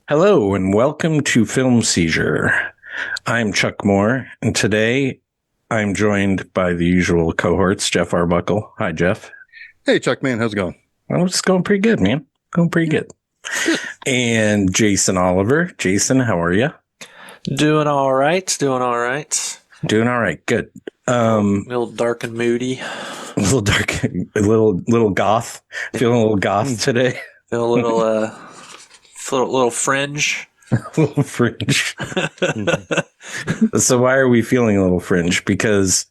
Hello and welcome to Film Seizure. I'm Chuck Moore, and today I'm joined by the usual cohorts, Jeff Arbuckle. Hi, Jeff. Hey, Chuck, man, how's it going? Well, it's going pretty good, man. Going pretty good. And Jason Oliver. Jason, how are you? Doing all right. Doing all right. Doing all right. Good. A little dark and moody. A little dark, a little goth. Feeling a little goth today. Feel a little fringe. A little fringe. So why are we feeling a little fringe? Because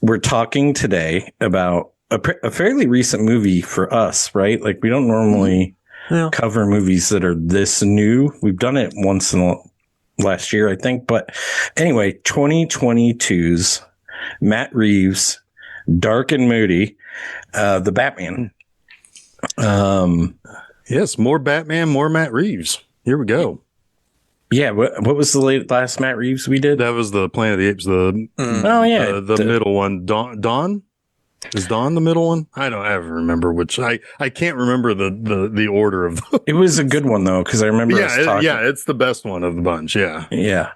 we're talking today about a fairly recent movie for us, right? Like we don't normally cover movies that are this new. We've done it once in last year, I think. But anyway, 2022's Matt Reeves, Dark and Moody, The Batman. Yes, more Batman, more Matt Reeves. Here we go. Yeah, what was the last Matt Reeves we did? That was the Planet of the Apes. The middle one. Dawn? Is Dawn the middle one? I don't ever remember which. I can't remember the order of them. It was a good one though, because I remember us talking. It's the best one of the bunch. Yeah.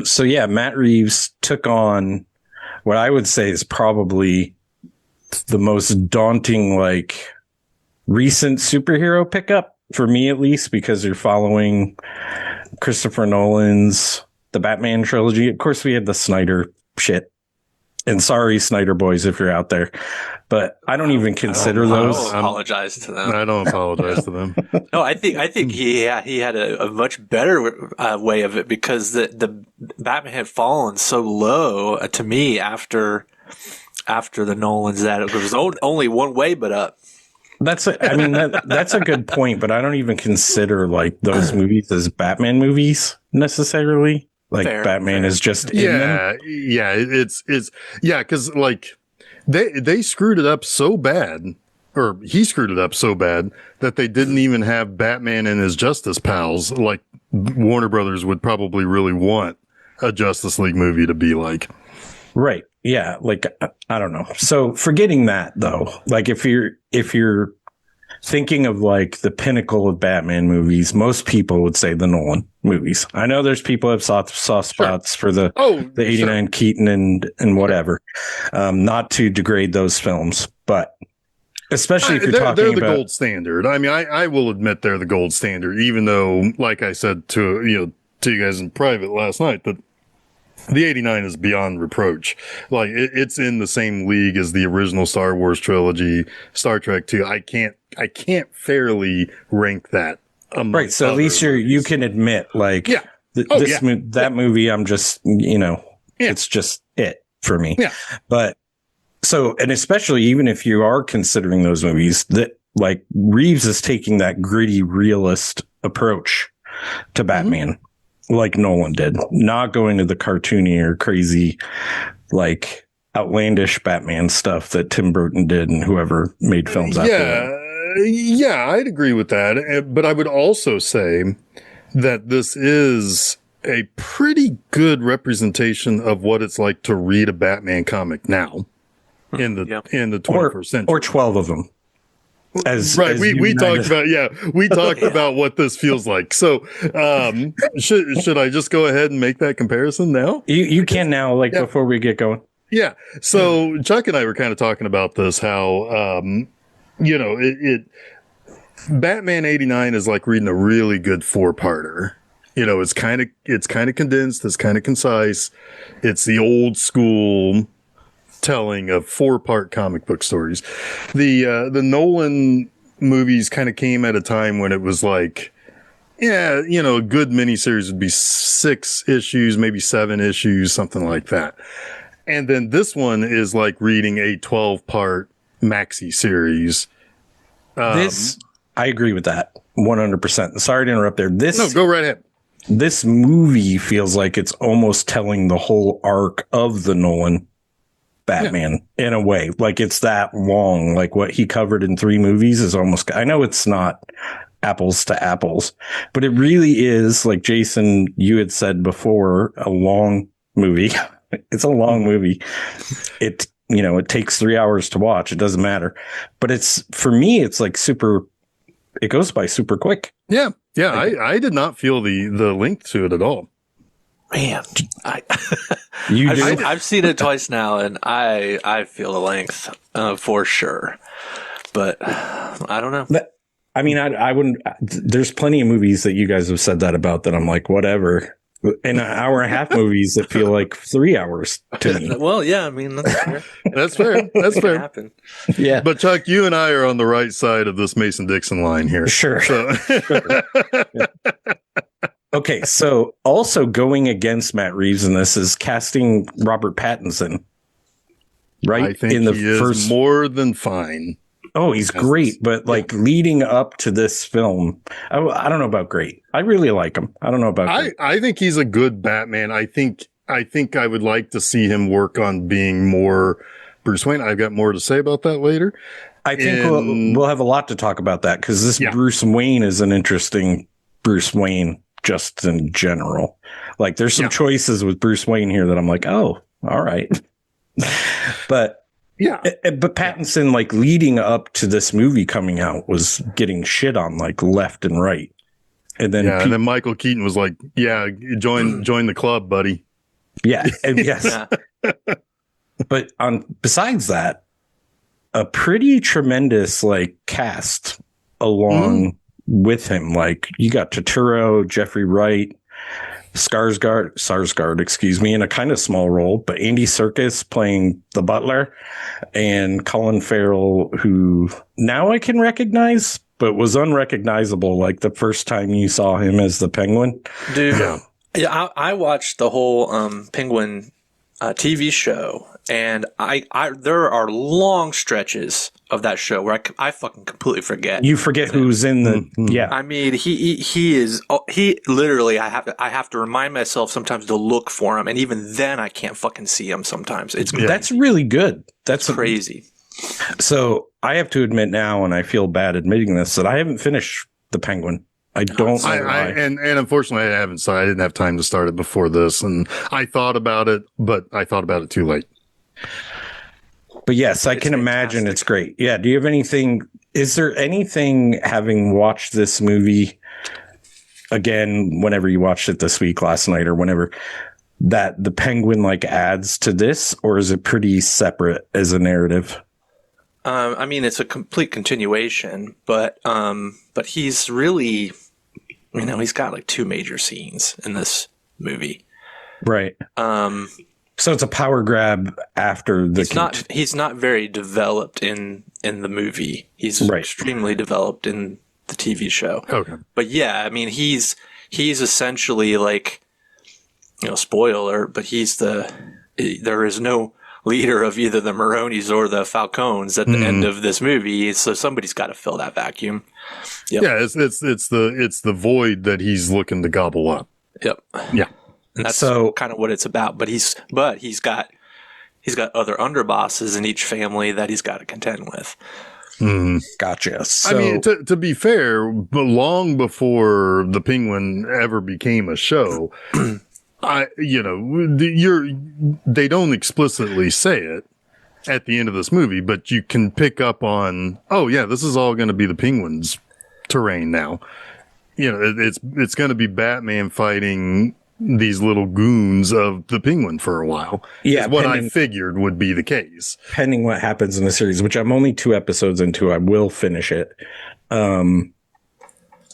So Matt Reeves took on what I would say is probably the most daunting, like, recent superhero pickup for me, at least, because you're following Christopher Nolan's The Batman trilogy. Of course, we had the Snyder shit. And sorry, Snyder boys, if you're out there, but I don't even consider those. I don't apologize to them. I don't apologize to them. No, I think he had a much better way of it, because the Batman had fallen so low to me after the Nolans that it was only one way but up. That's a good point, but I don't even consider like those movies as Batman movies necessarily. Like Batman is just in them. It's because like they screwed it up so bad, or he screwed it up so bad that they didn't even have Batman and his Justice Pals. Like Warner Brothers would probably really want a Justice League movie to be like. Right. Yeah. Like, I don't know. So forgetting that though, like if you're thinking of like the pinnacle of Batman movies, most people would say the Nolan movies. I know there's people who have soft spots for the 89 Keaton and whatever. Not to degrade those films, but especially if you're talking they're the about gold standard. I mean, I will admit they're the gold standard, even though, like I said to you guys in private last night, that the 89 is beyond reproach. Like it's in the same league as the original Star Wars trilogy, Star Trek 2. I can't fairly rank that. Right. So at least you can admit like that movie, I'm just, it's just it for me. Yeah. But so, and especially even if you are considering those movies, that like Reeves is taking that gritty realist approach to Batman. Like Nolan did, not going to the cartoony or crazy, like outlandish Batman stuff that Tim Burton did and whoever made films after that. Yeah, I'd agree with that. But I would also say that this is a pretty good representation of what it's like to read a Batman comic now in the 21st century, or 12 of them. We talked about what this feels like. So, should I just go ahead and make that comparison now? You can now, before we get going. Yeah. So Chuck and I were kind of talking about this, how, Batman 89 is like reading a really good 4-parter. It's kind of condensed. It's kind of concise. It's the old school telling of 4-part comic book stories. The Nolan movies kind of came at a time when it was like, a good miniseries would be 6 issues, maybe 7 issues, something like that. And then this one is like reading a 12-part maxi series. I agree with that 100%. Sorry to interrupt there. No, go right ahead. This movie feels like it's almost telling the whole arc of the Nolan Batman in a way. Like it's that long. Like what he covered in 3 movies is almost, I know it's not apples to apples, but it really is, like Jason, you had said before, a long movie. It's a long movie. It takes 3 hours to watch. It doesn't matter. But for me, it's like super it goes by super quick. Yeah. I did not feel the length to it at all. Man, You do? I've seen it twice now, and I feel the length for sure. But I don't know. I mean, I wouldn't. There's plenty of movies that you guys have said that about that I'm like, whatever. In an hour and a half movies that feel like 3 hours to me. Well, yeah, I mean, that's fair. That's fair. That's fair. Happen. Yeah. But Chuck, you and I are on the right side of this Mason-Dixon line here. Sure. So. Yeah. Okay, so also going against Matt Reeves in this is casting Robert Pattinson. Right? I think in the he is more than fine. Oh, he's great, but like leading up to this film, I don't know about great. I really like him. I don't know about great. I think he's a good Batman. I think I would like to see him work on being more Bruce Wayne. I've got more to say about that later. I think we'll have a lot to talk about that because this Bruce Wayne is an interesting Bruce Wayne just in general. Like there's some choices with Bruce Wayne here that I'm like, oh, all right. But Pattinson, like leading up to this movie coming out, was getting shit on like left and right, and then and then Michael Keaton was like, "Yeah, join the club, buddy." Yeah, and yes, but besides that, a pretty tremendous like cast along with him. Like you got Turturro, Jeffrey Wright, Sarsgaard, excuse me, in a kind of small role, but Andy Serkis playing the butler, and Colin Farrell, who now I can recognize, but was unrecognizable like the first time you saw him as the Penguin. Dude, yeah, I watched the whole Penguin TV show, and I there are long stretches of that show where I fucking completely forget. You forget who's in the I mean, he literally I have to remind myself sometimes to look for him, and even then I can't fucking see him sometimes. That's really good. That's crazy. So I have to admit now, and I feel bad admitting this, that I haven't finished the Penguin. I don't know why. And unfortunately, I haven't. So I didn't have time to start it before this, and I thought about it, but I thought about it too late. But yes, I can imagine it's great. Yeah. Do you have anything? Is there anything, having watched this movie again, whenever you watched it this week, last night, or whenever, that the Penguin like adds to this, or is it pretty separate as a narrative? I mean, it's a complete continuation, but he's really, he's got like two major scenes in this movie. Right. So it's a power grab after the. He's not very developed in the movie. He's extremely developed in the TV show. Okay. But yeah, I mean, he's essentially like, spoiler, but there is no leader of either the Maronis or the Falcones at the end of this movie. So somebody's got to fill that vacuum. Yep. Yeah. It's the void that he's looking to gobble up. Yep. Yeah. And that's kind of what it's about. But he's got other underbosses in each family that he's got to contend with. Gotcha. So, I mean, to be fair, but long before the Penguin ever became a show, they don't explicitly say it at the end of this movie, but you can pick up on, this is all going to be the Penguin's terrain now. It's going to be Batman fighting these little goons of the Penguin for a while. Yeah. What I figured would be the case. Pending what happens in the series, which I'm only 2 episodes into, I will finish it. I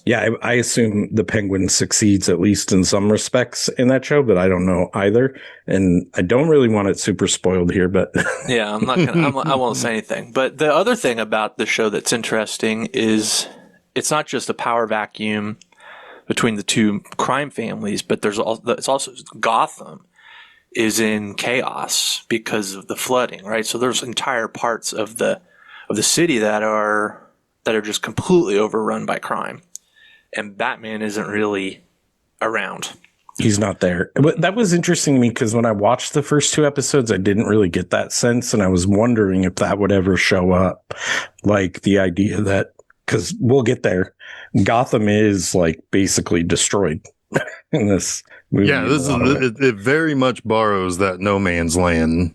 assume the Penguin succeeds at least in some respects in that show, but I don't know either. And I don't really want it super spoiled here, but yeah, I won't say anything. But the other thing about the show that's interesting is it's not just a power vacuum between the two crime families, but it's also Gotham is in chaos because of the flooding, right? So there's entire parts of the city that are just completely overrun by crime. And Batman isn't really around. He's not there. But that was interesting to me because when I watched the first 2 episodes, I didn't really get that sense. And I was wondering if that would ever show up. Like the idea that, because we'll get there, Gotham is like basically destroyed in this movie. Yeah, it very much borrows that No Man's Land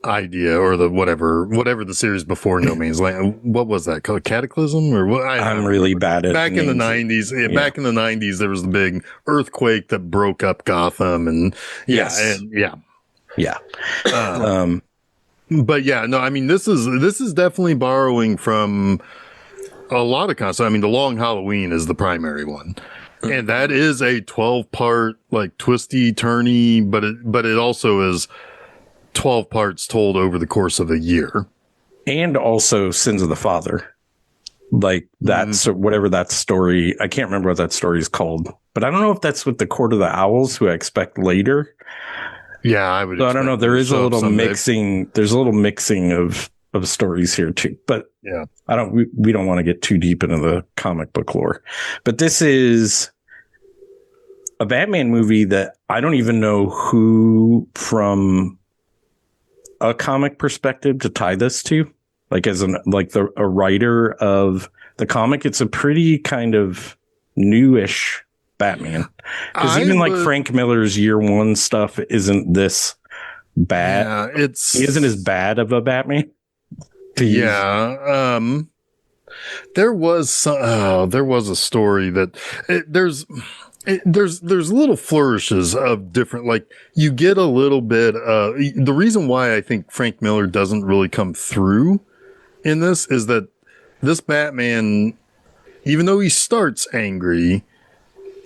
idea, or the whatever the series before No Man's Land. What was that called? Cataclysm, or what? I'm really bad at back in the names. 90s. Back in the 90s, there was the big earthquake that broke up Gotham, and Yes. Yeah. But yeah, no, I mean this is definitely borrowing from a lot of concepts. I mean, The Long Halloween is the primary one. And that is a 12-part, like, twisty, turny, but it also is 12 parts told over the course of a year. And also Sins of the Father. Like, that's whatever that story, I can't remember what that story is called, but I don't know if that's with the Court of the Owls, who I expect later. Yeah, I would. So I don't know. There is a little mixing. There's a little mixing of stories here too, but yeah, we don't want to get too deep into the comic book lore, but this is a Batman movie that I don't even know who from a comic perspective to tie this to, like as a writer of the comic. It's a pretty kind of newish Batman, because even like Frank Miller's Year One stuff isn't this bad. Yeah, he isn't as bad of a Batman. Yeah. There was a story that there's little flourishes of different, like, you get a little bit, the reason why I think Frank Miller doesn't really come through in this is that this Batman, even though he starts angry,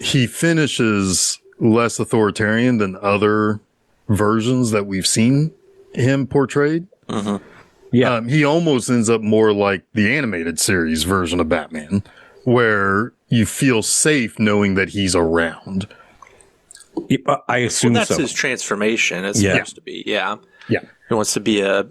he finishes less authoritarian than other versions that we've seen him portrayed. Yeah. He almost ends up more like the animated series version of Batman, where you feel safe knowing that he's around. I assume that's so. His transformation. It's supposed to be. Yeah. Yeah. He wants to be a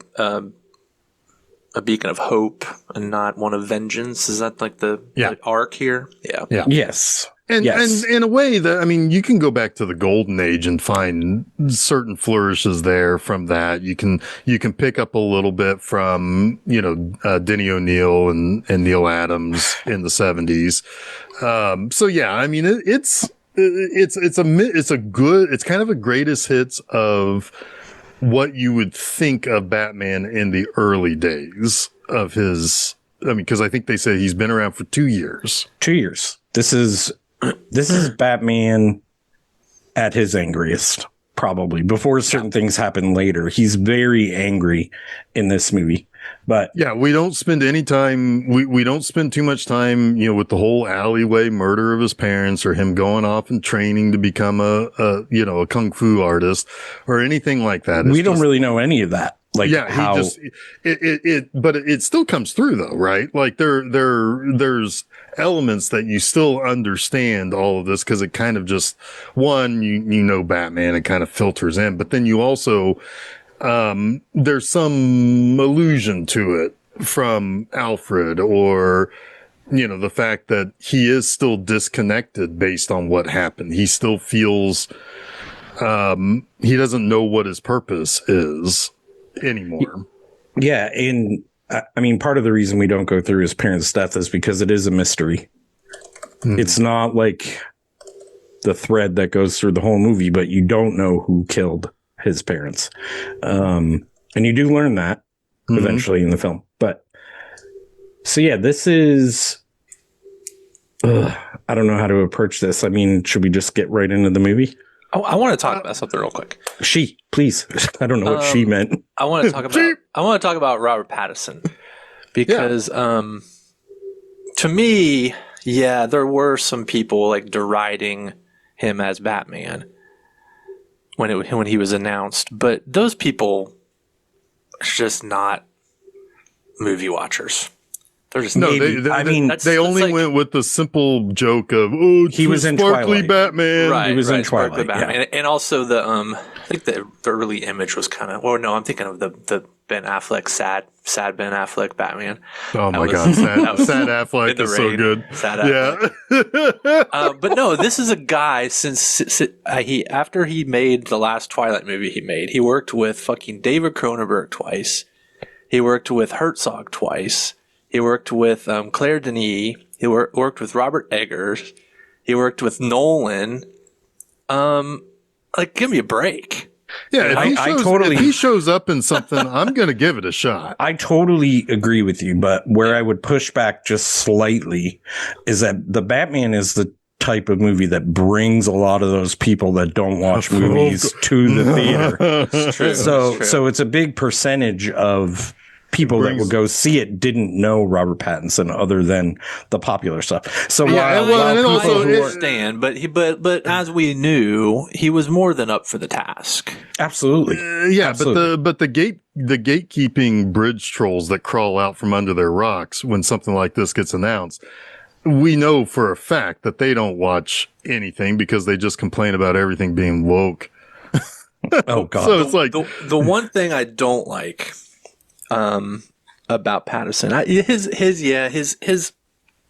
beacon of hope and not one of vengeance. Is that like the arc here? Yeah. Yeah. Yes. And in a way that, I mean, you can go back to the Golden Age and find certain flourishes there from that. You can pick up a little bit from, Denny O'Neil and Neil Adams in the 70s. So yeah, I mean, it's kind of a greatest hits of what you would think of Batman in the early days of his. I mean, because I think they say he's been around for 2 years. 2 years. This is Batman at his angriest, probably, before certain things happen later. He's very angry in this movie. But yeah, we don't spend any time. We don't spend too much time, with the whole alleyway murder of his parents, or him going off and training to become a kung fu artist or anything like that. We don't really know any of that. Like, yeah, how but it still comes through though, right? Like there's elements that you still understand all of this, because it kind of just, Batman, it kind of filters in, but then you also, there's some allusion to it from Alfred, or, the fact that he is still disconnected based on what happened. He still feels, he doesn't know what his purpose is anymore. Yeah. And I mean, part of the reason we don't go through his parents' death is because it is a mystery. It's not like the thread that goes through the whole movie, but you don't know who killed his parents. And you do learn that eventually in the film. But so, yeah, this is, I don't know how to approach this. I mean, should we just get right into the movie? I want to talk about something real quick. Please. I don't know what she meant. I want to talk about Robert Pattinson, because to me, there were some people like deriding him as Batman when he was announced, but those people are just not movie watchers. They're just they only went with the simple joke of, he was in sparkly Twilight. Batman. Right, he was in Twilight, Sparkly Batman, and also the I think the early image was kind of. Or no, I'm thinking of the Ben Affleck sad Ben Affleck Batman. Oh my God, sad Affleck is so good. Sad Affleck. Yeah. But no, this is a guy after he made the last Twilight movie he worked with fucking David Cronenberg twice. He worked with Herzog twice. He worked with Claire Denis. He worked with Robert Eggers. He worked with Nolan. Give me a break. Yeah, if he shows up in something, I'm going to give it a shot. I totally agree with you, but where I would push back just slightly is that the Batman is the type of movie that brings a lot of those people that don't watch movies to the theater. It's true. So it's a big percentage of people that would go see it didn't know Robert Pattinson other than the popular stuff. So I understand, but as we knew, he was more than up for the task. Absolutely. Absolutely. But the gatekeeping bridge trolls that crawl out from under their rocks when something like this gets announced, we know for a fact that they don't watch anything because they just complain about everything being woke. Oh God. So it's like the one thing I don't like about Patterson, his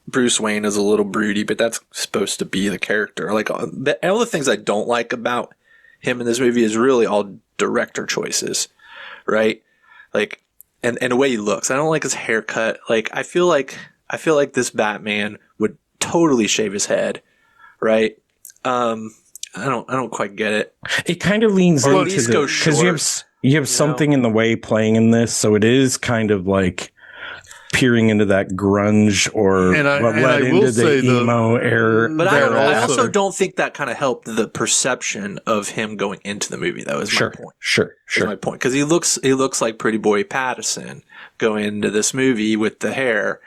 Bruce Wayne is a little broody, but that's supposed to be the character. Like all the things I don't like about him in this movie is really all director choices, right? Like, and the way he looks. I don't like his haircut. Like, I feel like this Batman would totally shave his head, right? I don't quite get it. It kind of leans into because you have something in the way playing in this, so it is kind of like peering into that grunge or what led into the emo era. But I also don't think that kind of helped the perception of him going into the movie. That was my point. Sure. That's my point, because he looks like Pretty Boy Pattinson going into this movie with the hair.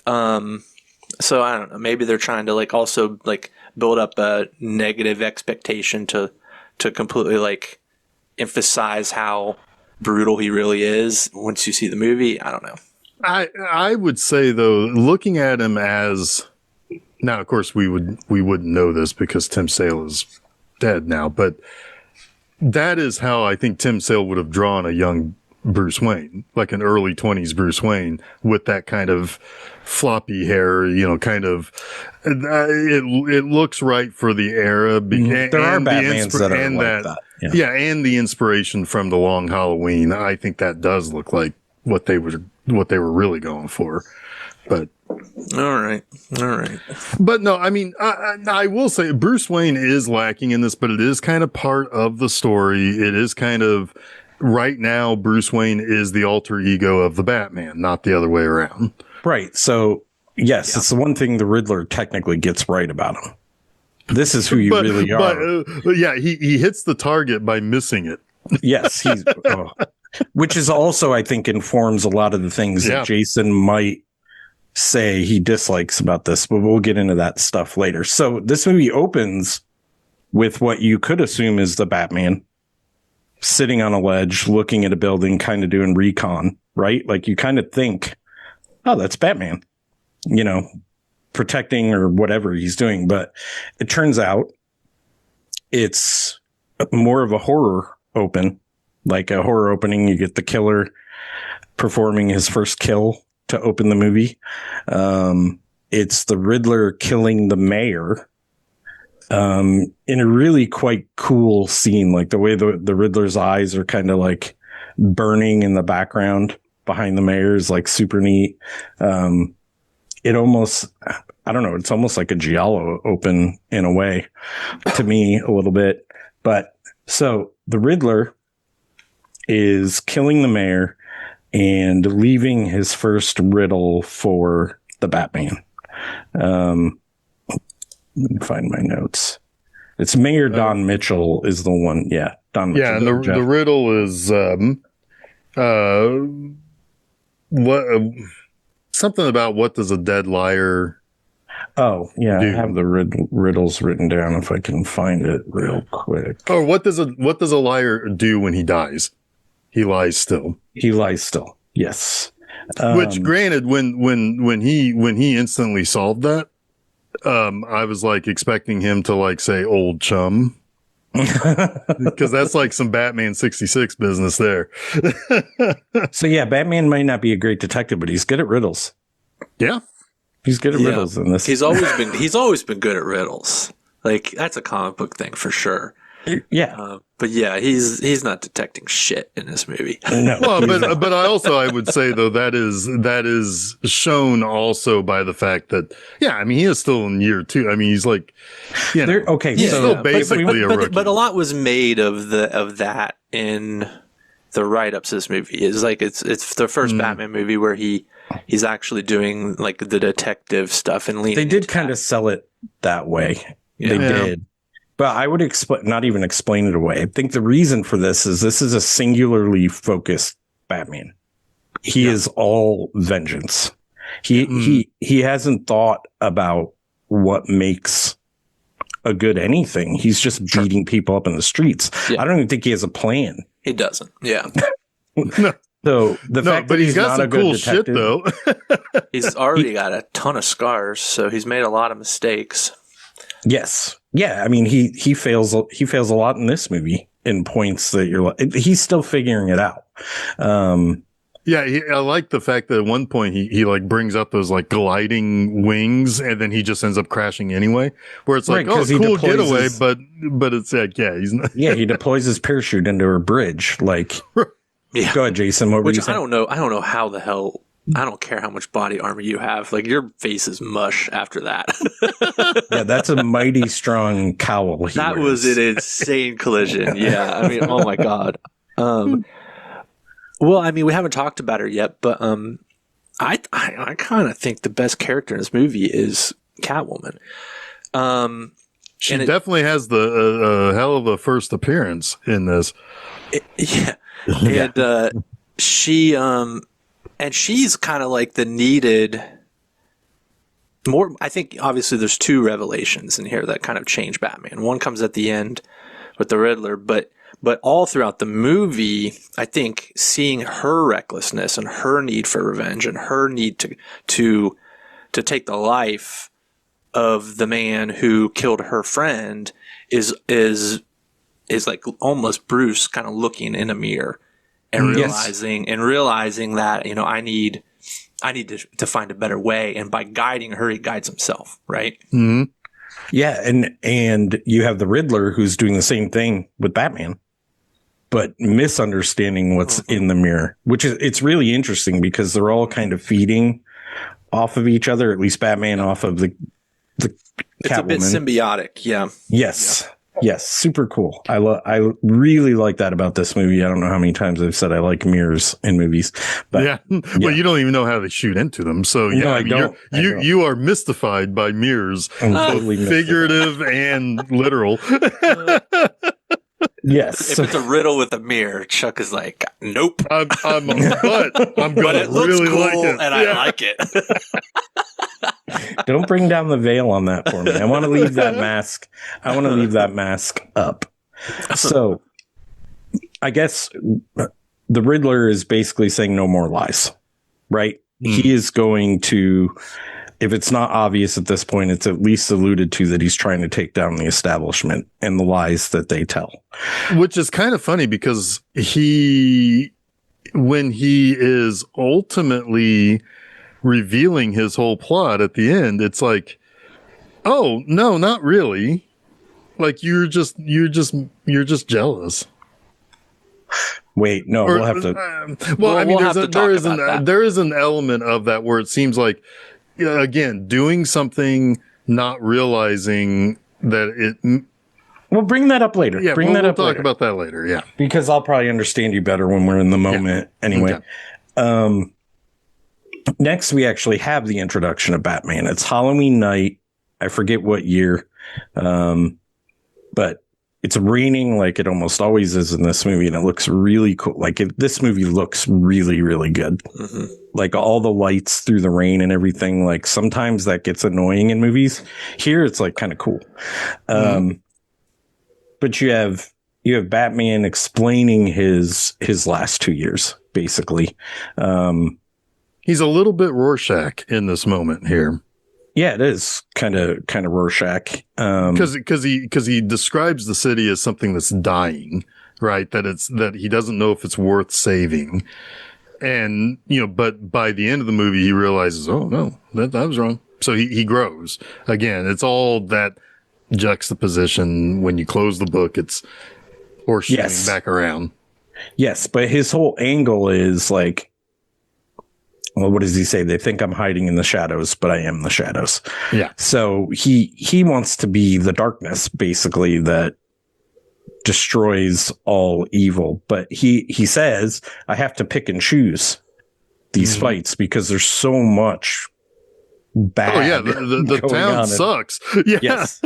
So I don't know. Maybe they're trying to like also like build up a negative expectation to completely like emphasize how brutal he really is once you see the movie. I don't know. I would say though, looking at him as now, of course we wouldn't know this because Tim Sale is dead now, but that is how I think Tim Sale would have drawn a young Bruce Wayne, like an early 20s Bruce Wayne with that kind of floppy hair, kind of, it looks right for the era. There are Batmans that are like that. Yeah. And the inspiration from the Long Halloween. I think that does look like what they were really going for. But all right. But no, I mean, I will say Bruce Wayne is lacking in this, but it is kind of part of the story. It is kind of right now, Bruce Wayne is the alter ego of the Batman, not the other way around. Right. So yes, it's the one thing the Riddler technically gets right about him. This is who you really are. But he hits the target by missing it. Yes, which is also, I think, informs a lot of the things that Jason might say he dislikes about this, but we'll get into that stuff later. So this movie opens with what you could assume is the Batman sitting on a ledge, looking at a building, kind of doing recon, right? Like you kind of think, oh, that's Batman, protecting or whatever he's doing. But it turns out it's more of a horror open, like a horror opening. You get the killer performing his first kill to open the movie. It's the Riddler killing the mayor in a really quite cool scene, like the way the Riddler's eyes are kind of like burning in the background behind the mayor is like super neat. It almost, I don't know, it's almost like a giallo open in a way to me a little bit. But so the Riddler is killing the mayor and leaving his first riddle for the Batman. Let me find my notes. It's Mayor Don Mitchell is the one. Yeah, Don Mitchell. Yeah, and the riddle is something about what does a dead liar do? I have the riddles written down if I can find it real quick. Or what does a liar do when he dies? He lies still. He lies still. Yes. Which, granted, when he instantly solved that, I was like expecting him to like say "old chum," because that's like some Batman 66 business there. So yeah, Batman might not be a great detective, but he's good at riddles. Yeah, he's good at riddles in this. He's always been good at riddles. Like that's a comic book thing for sure. Yeah. But yeah, he's not detecting shit in this movie. No. Well, but I would say though that is shown also by the fact that I mean he is still in year 2. I mean he's like Okay, he's so still basically a rookie. But a lot was made of that in the write-ups of this movie. It's like it's the first Batman movie where he's actually doing like the detective stuff and leaning. They did kind of sell it that way. Yeah. They did. But I would not even explain it away. I think the reason for this is a singularly focused Batman. He is all vengeance. He hasn't thought about what makes a good anything. He's just beating people up in the streets. Yeah. I don't even think he has a plan. He doesn't. Yeah. No. So the fact that he's got not some a good cool detective, shit though. He's already got a ton of scars, so he's made a lot of mistakes. Yes. Yeah. I mean, he fails a lot in this movie in points that you're like, he's still figuring it out. I like the fact that at one point he like brings up those like gliding wings and then he just ends up crashing anyway, where it's like, right, oh, cool getaway, but it's like, he's not. Yeah. He deploys his parachute into a bridge. Like, yeah. Go ahead, Jason. What were you saying? I don't know how the hell. I don't care how much body armor you have. Like your face is mush after that. Yeah, that's a mighty strong cowl. That was an insane collision. Yeah, I mean, oh my god. Well, I mean, we haven't talked about her yet, but I kind of think the best character in this movie is Catwoman. She definitely has the hell of a first appearance in this. And she's kind of like the needed more. I think obviously there's 2 revelations in here that kind of change Batman. One comes at the end with the Riddler, but all throughout the movie, I think seeing her recklessness and her need for revenge and her need to take the life of the man who killed her friend is like almost Bruce kind of looking in a mirror and realizing that, you know, I need to find a better way. And by guiding her, he guides himself. Right. Mm-hmm. Yeah. And you have the Riddler who's doing the same thing with Batman, but misunderstanding what's in the mirror, it's really interesting because they're all kind of feeding off of each other, at least Batman off of the it's Catwoman. A bit symbiotic. Yeah. Yes. Yeah. Yes, super cool. I really like that about this movie. I don't know how many times I've said I like mirrors in movies, but well, you don't even know how they shoot into them. So no, I don't. You are mystified by mirrors, totally figurative and literal. Yes. If it's a riddle with a mirror, Chuck is like, nope. I'm gonna it looks really cool like it, and I like it. Don't bring down the veil on that for me. I want to leave that mask. I want to leave that mask up. So I guess the Riddler is basically saying no more lies, right? He is going to, if it's not obvious at this point, it's at least alluded to that he's trying to take down the establishment and the lies that they tell. Which is kind of funny because when he is ultimately revealing his whole plot at the end, it's like, oh no, not really. Like you're just jealous. Wait, no, we'll have to. Well, I mean, we'll there is an element of that where it seems like, again, doing something, not realizing that it. We'll bring that up later. Yeah, we'll talk about that later. Yeah, because I'll probably understand you better when we're in the moment. Yeah. Anyway. Okay. Next, we actually have the introduction of Batman. It's Halloween night. I forget what year, but it's raining like it almost always is in this movie, and it looks really cool. Like this movie looks really, really good. Mm-hmm. Like all the lights through the rain and everything. Like sometimes that gets annoying in movies. Here, it's like kind of cool. But you have Batman explaining his last 2 years, basically. He's a little bit Rorschach in this moment here. Yeah, it is kind of Rorschach. Because he describes the city as something that's dying, right? That he doesn't know if it's worth saving. And, but by the end of the movie, he realizes, oh no, that was wrong. So he grows. Again, it's all that juxtaposition. When you close the book, it's horseshoeing Yes. back around. Yes, but his whole angle is like, well, what does he say? They think I'm hiding in the shadows, but I am the shadows. Yeah. So he wants to be the darkness, basically, that destroys all evil. But he says, I have to pick and choose these fights because there's so much bad. Oh yeah, the town sucks. Yeah. Yes.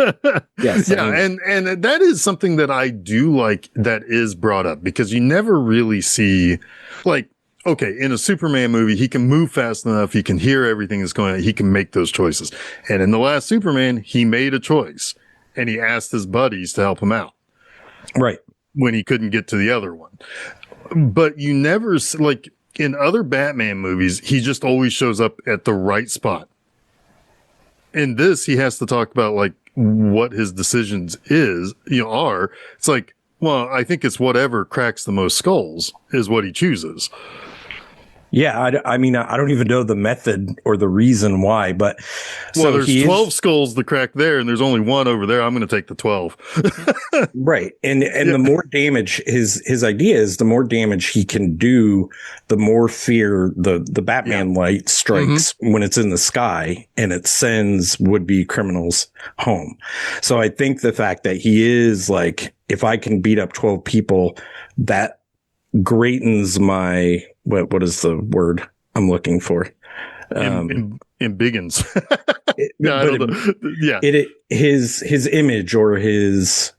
Yes. Yeah, and that is something that I do like that is brought up, because you never really see, like, okay, in a Superman movie, he can move fast enough, he can hear everything that's going on, he can make those choices. And in the last Superman, he made a choice and he asked his buddies to help him out. Right. When he couldn't get to the other one. But you never, like in other Batman movies, he just always shows up at the right spot. In this, he has to talk about like what his decisions are. It's like, well, I think it's whatever cracks the most skulls is what he chooses. Yeah, I mean, I don't even know the method or the reason why, but well, there's 12 skulls to crack there, and there's only one over there. I'm going to take the 12. Right, and the more damage his idea is, the more damage he can do, the more fear the Batman light strikes when it's in the sky, and it sends would-be criminals home. So I think the fact that he is like, if I can beat up 12 people, that greatens my what is the word I'm looking for? Embiggens. His image or his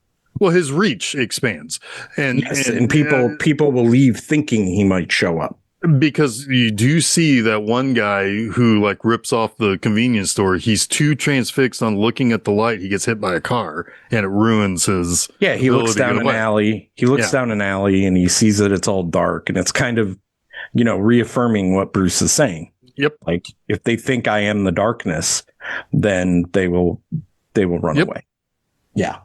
reach expands, and people will leave thinking he might show up. Because you do see that one guy who like rips off the convenience store. He's too transfixed on looking at the light. He gets hit by a car and it ruins his. Yeah. He looks down an alley. He looks down an alley and he sees that it's all dark, and it's kind of, reaffirming what Bruce is saying. Yep. Like if they think I am the darkness, then they will run away. Yeah.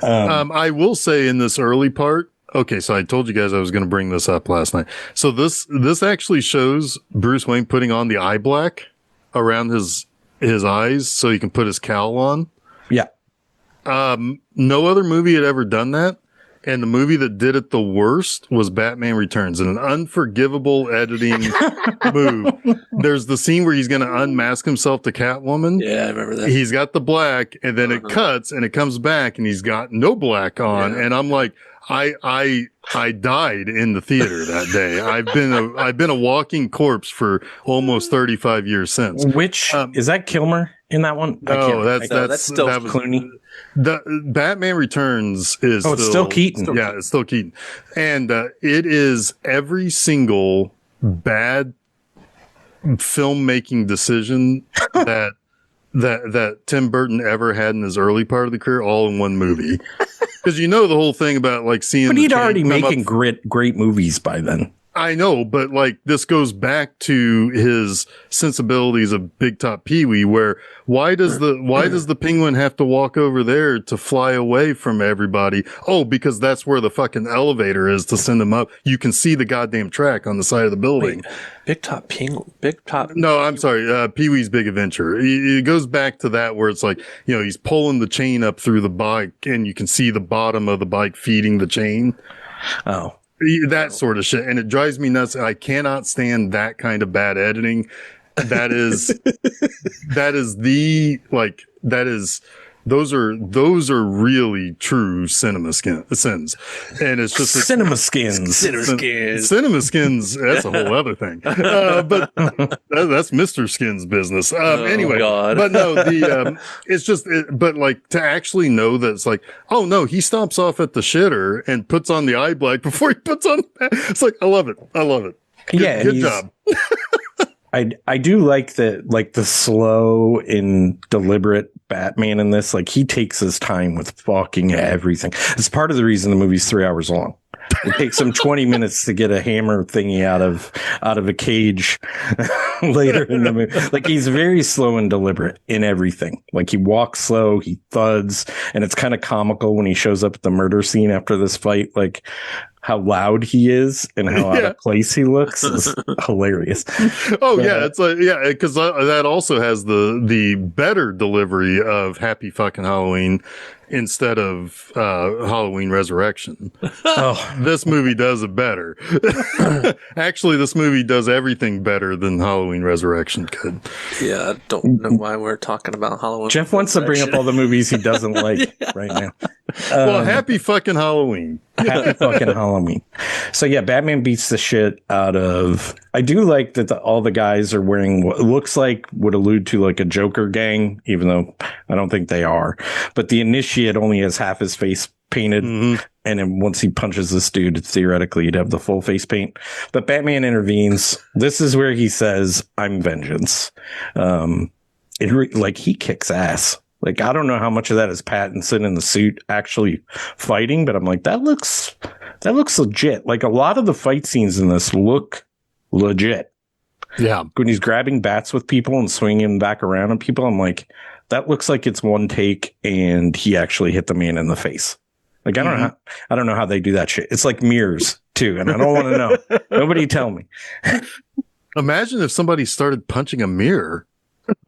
I will say in this early part, okay, so I told you guys I was going to bring this up last night. So this actually shows Bruce Wayne putting on the eye black around his eyes so he can put his cowl on. Yeah. No other movie had ever done that. And the movie that did it the worst was Batman Returns, in an unforgivable editing move. There's the scene where he's going to unmask himself to Catwoman. Yeah, I remember that. He's got the black, and then it cuts, and it comes back, and he's got no black on. Yeah. And I'm like, I died in the theater that day. I've been a walking corpse for almost 35 years since. Which is that Kilmer in that one? No, that's still Clooney. The Batman Returns is it's still Keaton. Yeah, it's still Keaton, and it is every single bad filmmaking decision that Tim Burton ever had in his early part of the career, all in one movie. Because the whole thing about like seeing, but he'd already making great movies by then. I know, but like this goes back to his sensibilities of Big Top Pee-wee, where why does the penguin have to walk over there to fly away from everybody? Oh, because that's where the fucking elevator is to send him up. You can see the goddamn track on the side of the building. Wait, Big Top Penguin. Big Top. No, I'm sorry. Pee-wee's Big Adventure. It goes back to that where it's like, he's pulling the chain up through the bike and you can see the bottom of the bike feeding the chain. Oh. That sort of shit. And it drives me nuts. I cannot stand that kind of bad editing. Those are really true cinema sins. And it's just cinema skins. Cinema skins, that's a whole other thing. But that's Mr. Skin's business. Anyway, God. But no, it's just, but like to actually know that it's like, oh no, he stops off at the shitter and puts on the eye black before he puts on, it's like, I love it. Good job. I do like the slow and deliberate Batman in this. Like he takes his time with fucking everything. It's part of the reason the movie's 3 hours long. It takes him 20 minutes to get a hammer thingy out of a cage later in the movie. Like he's very slow and deliberate in everything. Like he walks slow, he thuds, and it's kind of comical when he shows up at the murder scene after this fight. Like how loud he is and how out Yeah. of place he looks is hilarious. Oh yeah, it's like because that also has the better delivery of Happy Fucking Halloween instead of Halloween Resurrection. Oh, This movie does it better. Actually, this movie does everything better than Halloween Resurrection could. Yeah, I don't know why we're talking about Halloween. Jeff wants to bring up all the movies he doesn't like right now. Well, Happy Fucking Halloween. Happy fucking Halloween. So yeah, Batman beats the shit out of. I do like that all the guys are wearing what looks like would allude to like a Joker gang, even though I don't think they are. But the initiate only has half his face painted, and then once he punches this dude, theoretically he'd have the full face paint. But Batman intervenes. This is where he says, "I'm vengeance." Like he kicks ass. Like, I don't know how much of that is Pattinson in the suit actually fighting, but I'm like, that looks legit. Like a lot of the fight scenes in this look legit. Yeah. When he's grabbing bats with people and swinging them back around on people, I'm like, that looks like it's one take and he actually hit the man in the face. Like, I don't know how they do that shit. It's like mirrors too. And I don't want to know. Nobody tell me. Imagine if somebody started punching a mirror.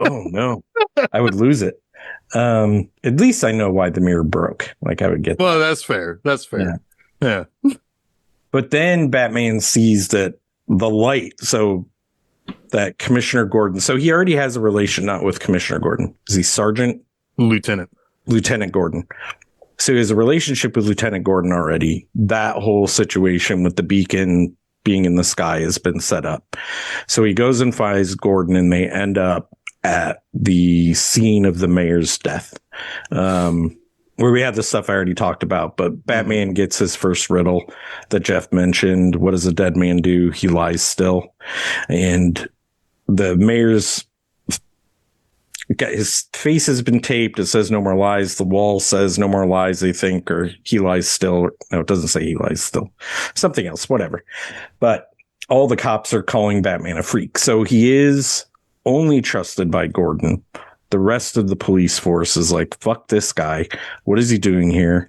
Oh no, I would lose it. At least I know why the mirror broke. Like I would get that. Well, that's fair. That's fair. Yeah. But then Batman sees that the light, so that Commissioner Gordon, so he already has a relation not with Commissioner Gordon. Is he Sergeant? Lieutenant Gordon. So he has a relationship with Lieutenant Gordon already. That whole situation with the beacon being in the sky has been set up. So he goes and finds Gordon and they end up at the scene of the mayor's death, where we have the stuff I already talked about. But Batman gets his first riddle that Jeff mentioned. What does a dead man do? He lies still. And the mayor's his face has been taped. It says no more lies. The wall says no more lies, they think, or he lies still. No, it doesn't say he lies still. Something else, whatever. But all the cops are calling Batman a freak. So he is only trusted by Gordon. The rest of the police force is like, fuck this guy. What is he doing here?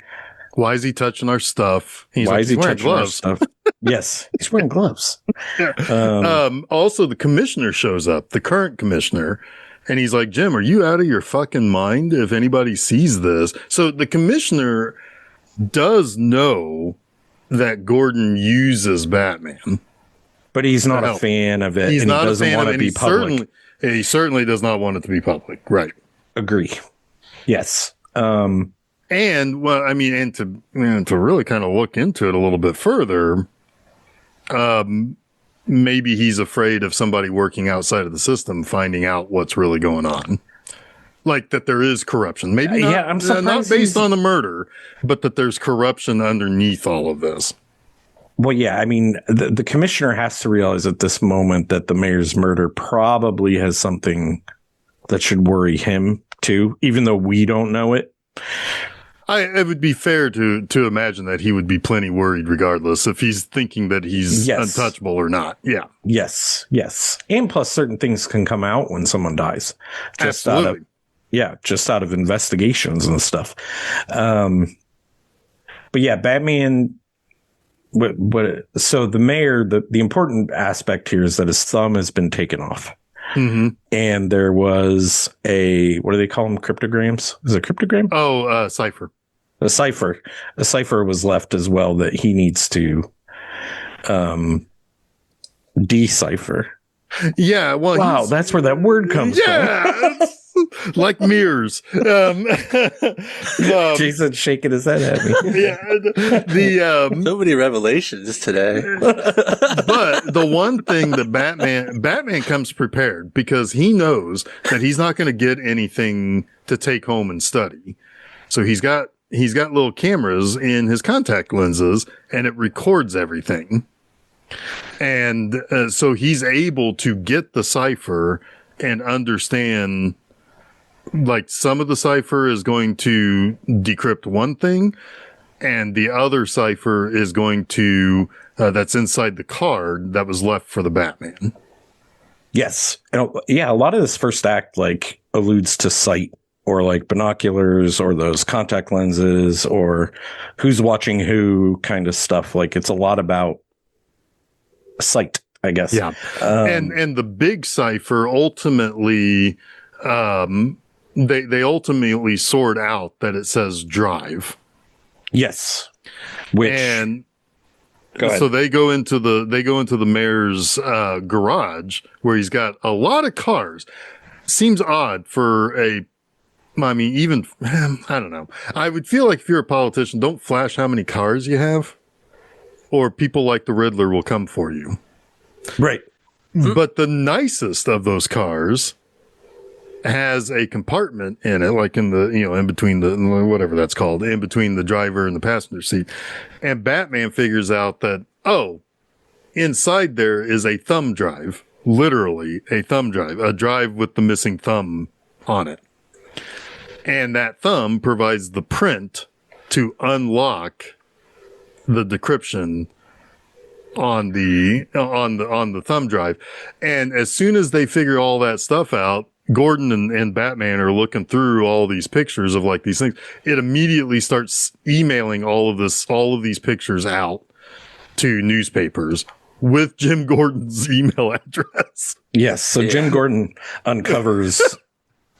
Why is he touching our stuff? Why is he wearing touching our stuff? Yes, he's wearing gloves. Yeah. Also, the commissioner shows up, the current commissioner, and he's like, Jim, are you out of your fucking mind if anybody sees this? So the commissioner does know that Gordon uses Batman. But he's not a fan of it, He's and he not a doesn't fan want of to it. be public. He certainly does not want it to be public. Right. Agree. Yes. And well, I mean, and to really kind of look into it a little bit further, maybe he's afraid of somebody working outside of the system finding out what's really going on, like that there is corruption. Maybe not, I'm surprised not based on the murder, but that there's corruption underneath all of this. Well, yeah, I mean, the commissioner has to realize at this moment that the mayor's murder probably has something that should worry him too, even though we don't know it. It would be fair to imagine that he would be plenty worried regardless if he's thinking that he's untouchable or not. Yeah. Yes. And plus certain things can come out when someone dies. Absolutely. Just out of investigations and stuff. But yeah, Batman... So the mayor, the important aspect here is that his thumb has been taken off. Mm-hmm. And there was what do they call them? Cryptograms? Is it cryptogram? Oh, cipher. A cipher. A cipher was left as well that he needs to decipher. Yeah. Well, wow, that's where that word comes from. Like mirrors. Jason's shaking his head at me. Yeah, so many revelations today. But the one thing that Batman comes prepared because he knows that he's not going to get anything to take home and study. So he's got little cameras in his contact lenses and it records everything. And so he's able to get the cipher and understand. Like some of the cipher is going to decrypt one thing and the other cipher is going to, that's inside the card that was left for the Batman. Yes. And yeah, a lot of this first act like alludes to sight or like binoculars or those contact lenses or who's watching who kind of stuff. Like it's a lot about sight, I guess. Yeah. And the big cipher ultimately, they ultimately sort out that it says drive. Yes. Which, and go ahead. so they go into the mayor's garage where he's got a lot of cars. Seems odd for I don't know. I would feel like if you're a politician, don't flash how many cars you have, or people like the Riddler will come for you. Right. But the nicest of those cars has a compartment in it, like in the, in between the, whatever that's called, in between the driver and the passenger seat. And Batman figures out that, inside there is a thumb drive, literally a thumb drive, a drive with the missing thumb on it. And that thumb provides the print to unlock the decryption on the thumb drive. And as soon as they figure all that stuff out, Gordon and Batman are looking through all these pictures of like these things. It immediately starts emailing all of these pictures out to newspapers with Jim Gordon's email address. Yes. So Jim Gordon uncovers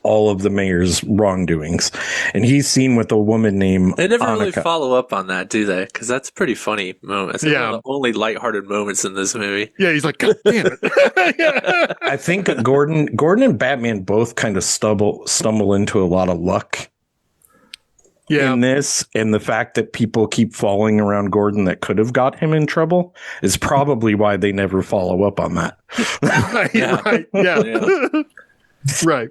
all of the mayor's wrongdoings, and he's seen with a woman named They never Annika. really follow up on that, do they? Because that's a pretty funny moment. It's one of the only lighthearted moments in this movie. Yeah, he's like, God damn it. I think Gordon and Batman both kind of stumble into a lot of luck in this, and the fact that people keep following around Gordon that could have got him in trouble is probably why they never follow up on that. Right.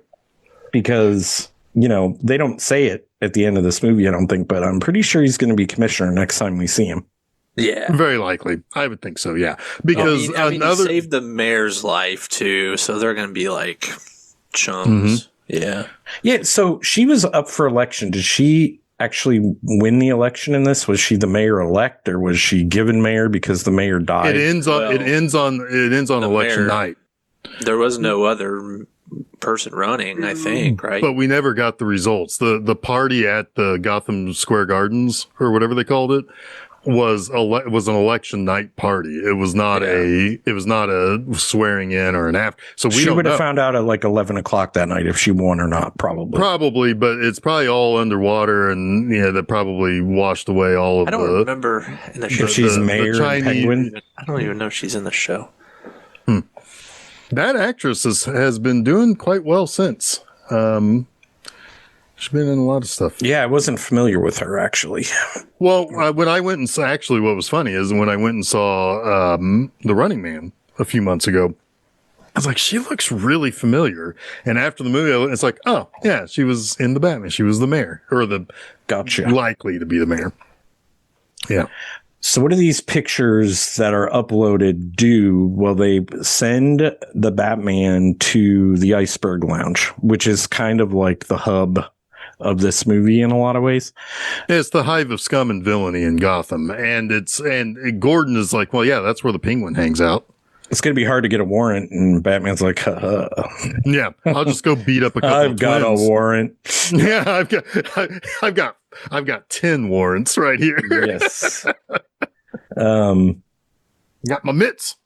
Because, they don't say it at the end of this movie, I don't think, but I'm pretty sure he's going to be commissioner next time we see him. Yeah. Very likely. I would think so, yeah. Because he saved the mayor's life, too, so they're going to be like chums. Mm-hmm. Yeah. Yeah, so she was up for election. Did she actually win the election in this? Was she the mayor-elect, or was she given mayor because the mayor died? It ends on election night. There was no other person running, I think, right? But we never got the results. The party at the Gotham Square Gardens, or whatever they called it, was an election night party. It was not a swearing in or an after. So she would have found out at like 11 o'clock that night if she won or not, probably. But it's probably all underwater, and that probably washed away all of I don't remember in the show. If she's mayor and Penguin. I don't even know if she's in the show. That actress has been doing quite well since. She's been in a lot of stuff. Yeah, I wasn't familiar with her, actually. Well, when I went and saw, actually, what was funny is when I went and saw The Running Man a few months ago, I was like, she looks really familiar. And after the movie, it's like, oh, yeah, she was in the Batman. She was the mayor, or likely to be the mayor. Yeah. So what do these pictures that are uploaded do? Well, they send the Batman to the Iceberg Lounge, which is kind of like the hub of this movie in a lot of ways. It's the hive of scum and villainy in Gotham. And Gordon is like, well, yeah, that's where the Penguin hangs out. It's going to be hard to get a warrant. And Batman's like, yeah, I'll just go beat up a couple I've got twins. A warrant. Yeah, I've got 10 warrants right here. Yes. Got my mitts.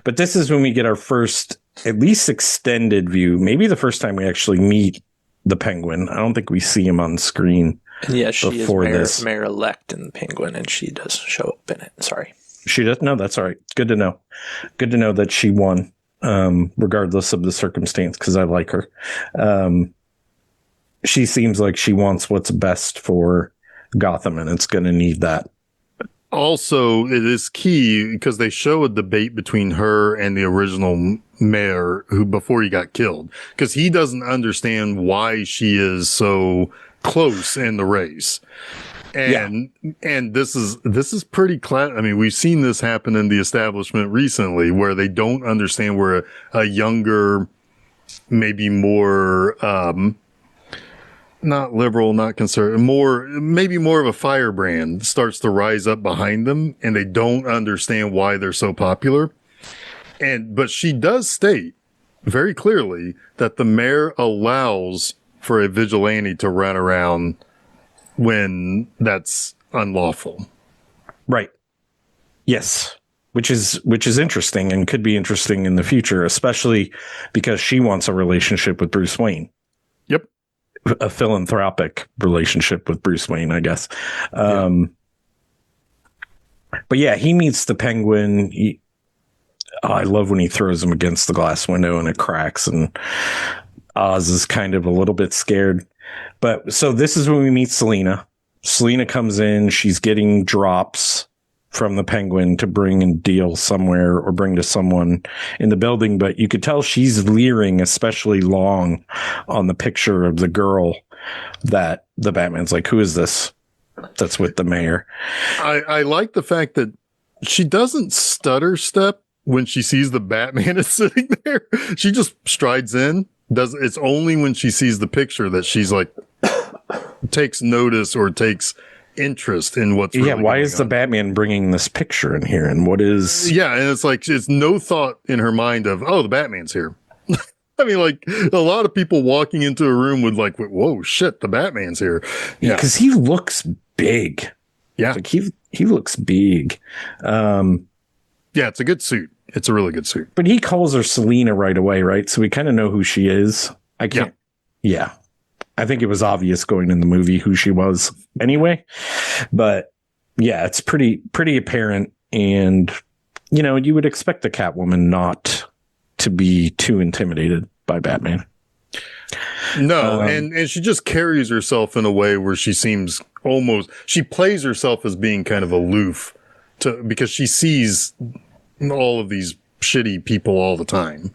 But this is when we get our first, at least extended view. Maybe the first time we actually meet the Penguin. I don't think we see him on screen. Yeah, she is mayor-elect in Penguin, and she does show up in it. Sorry. She does? No, that's all right. Good to know. Good to know that she won, regardless of the circumstance, because I like her. She seems like she wants what's best for Gotham, and it's going to need that. Also, it is key because they show a debate between her and the original mayor before he got killed, because he doesn't understand why she is so close in the race. And this is pretty I mean, we've seen this happen in the establishment recently, where they don't understand where a younger, maybe more, not liberal, not conservative, maybe more of a firebrand starts to rise up behind them, and they don't understand why they're so popular. But she does state very clearly that the mayor allows for a vigilante to run around when that's unlawful. Right. Yes. Which is interesting and could be interesting in the future, especially because she wants a relationship with Bruce Wayne. Yep. A philanthropic relationship with Bruce Wayne, I guess. But yeah, he meets the Penguin. I love when he throws him against the glass window and it cracks, and Oz is kind of a little bit scared. But so this is when we meet Selina. Selina comes in. She's getting drops from the Penguin to bring and deal somewhere or bring to someone in the building. But you could tell she's leering especially long on the picture of the girl that the Batman's like, who is this? That's with the mayor. I like the fact that she doesn't stutter step when she sees the Batman is sitting there. She just strides in. It's only when she sees the picture that she's like takes notice or takes interest in what's really why is the Batman bringing this picture in here, and what is and it's like it's no thought in her mind of, oh, the Batman's here. I mean, like a lot of people walking into a room would like, whoa, shit, the Batman's here. Yeah, because he looks big. Yeah, like he looks big. Yeah, it's a good suit. It's a really good suit. But he calls her Selina right away, right? So we kind of know who she is. I can't. Yeah. I think it was obvious going in the movie who she was anyway. But yeah, it's pretty apparent. And, you know, you would expect the Catwoman not to be too intimidated by Batman. No, and she just carries herself in a way where she seems she plays herself as being kind of aloof because she sees all of these shitty people all the time.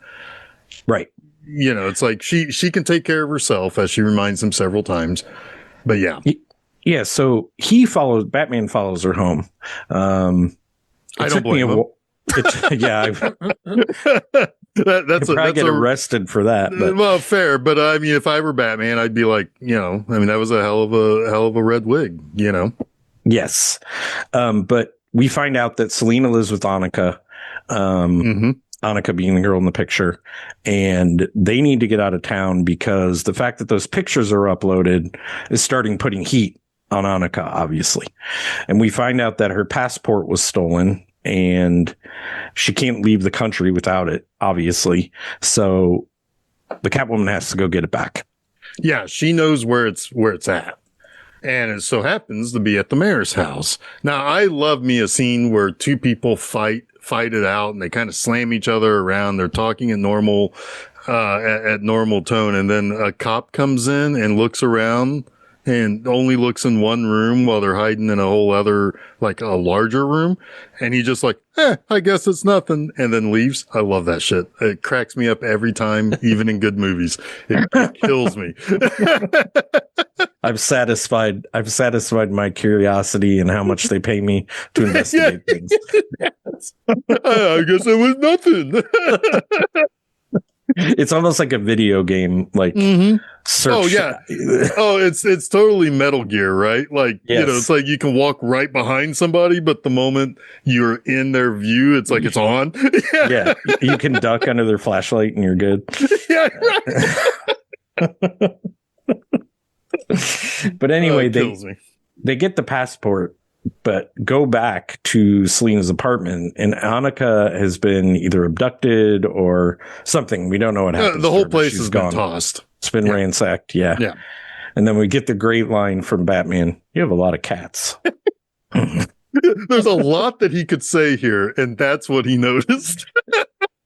Right. You know, it's like she can take care of herself, as she reminds him several times. But yeah. Yeah, so Batman follows her home. I don't blame him. That's probably get arrested for that. But. Well, fair, but I mean, if I were Batman, I'd be like, you know, I mean, that was a hell of a red wig, you know. Yes, but we find out that Selina lives with Annika. Annika being the girl in the picture, and they need to get out of town because the fact that those pictures are uploaded is starting putting heat on Annika, obviously. And we find out that her passport was stolen and she can't leave the country without it, obviously. So the Catwoman has to go get it back. Yeah, she knows where it's at. And it so happens to be at the mayor's house. Now, I love me a scene where two people fight it out and they kind of slam each other around. They're talking at normal tone. And then a cop comes in and looks around and only looks in one room while they're hiding in a whole other, like a larger room. And he just like, I guess it's nothing. And then leaves. I love that shit. It cracks me up every time, even in good movies. It kills me. I've satisfied my curiosity and how much they pay me to investigate things. I guess it was nothing. It's almost like a video game, like search. Oh yeah. Oh, it's totally Metal Gear, right? Like, yes. You know, it's like you can walk right behind somebody, but the moment you're in their view, it's like it's on. Yeah. You can duck under their flashlight and you're good. Yeah. Right. But anyway, they get the passport, but go back to Selina's apartment, and Annika has been either abducted or something. We don't know what happened. The whole place has been tossed. It's been ransacked. Yeah. Yeah. And then we get the great line from Batman. You have a lot of cats. There's a lot that he could say here, and that's what he noticed.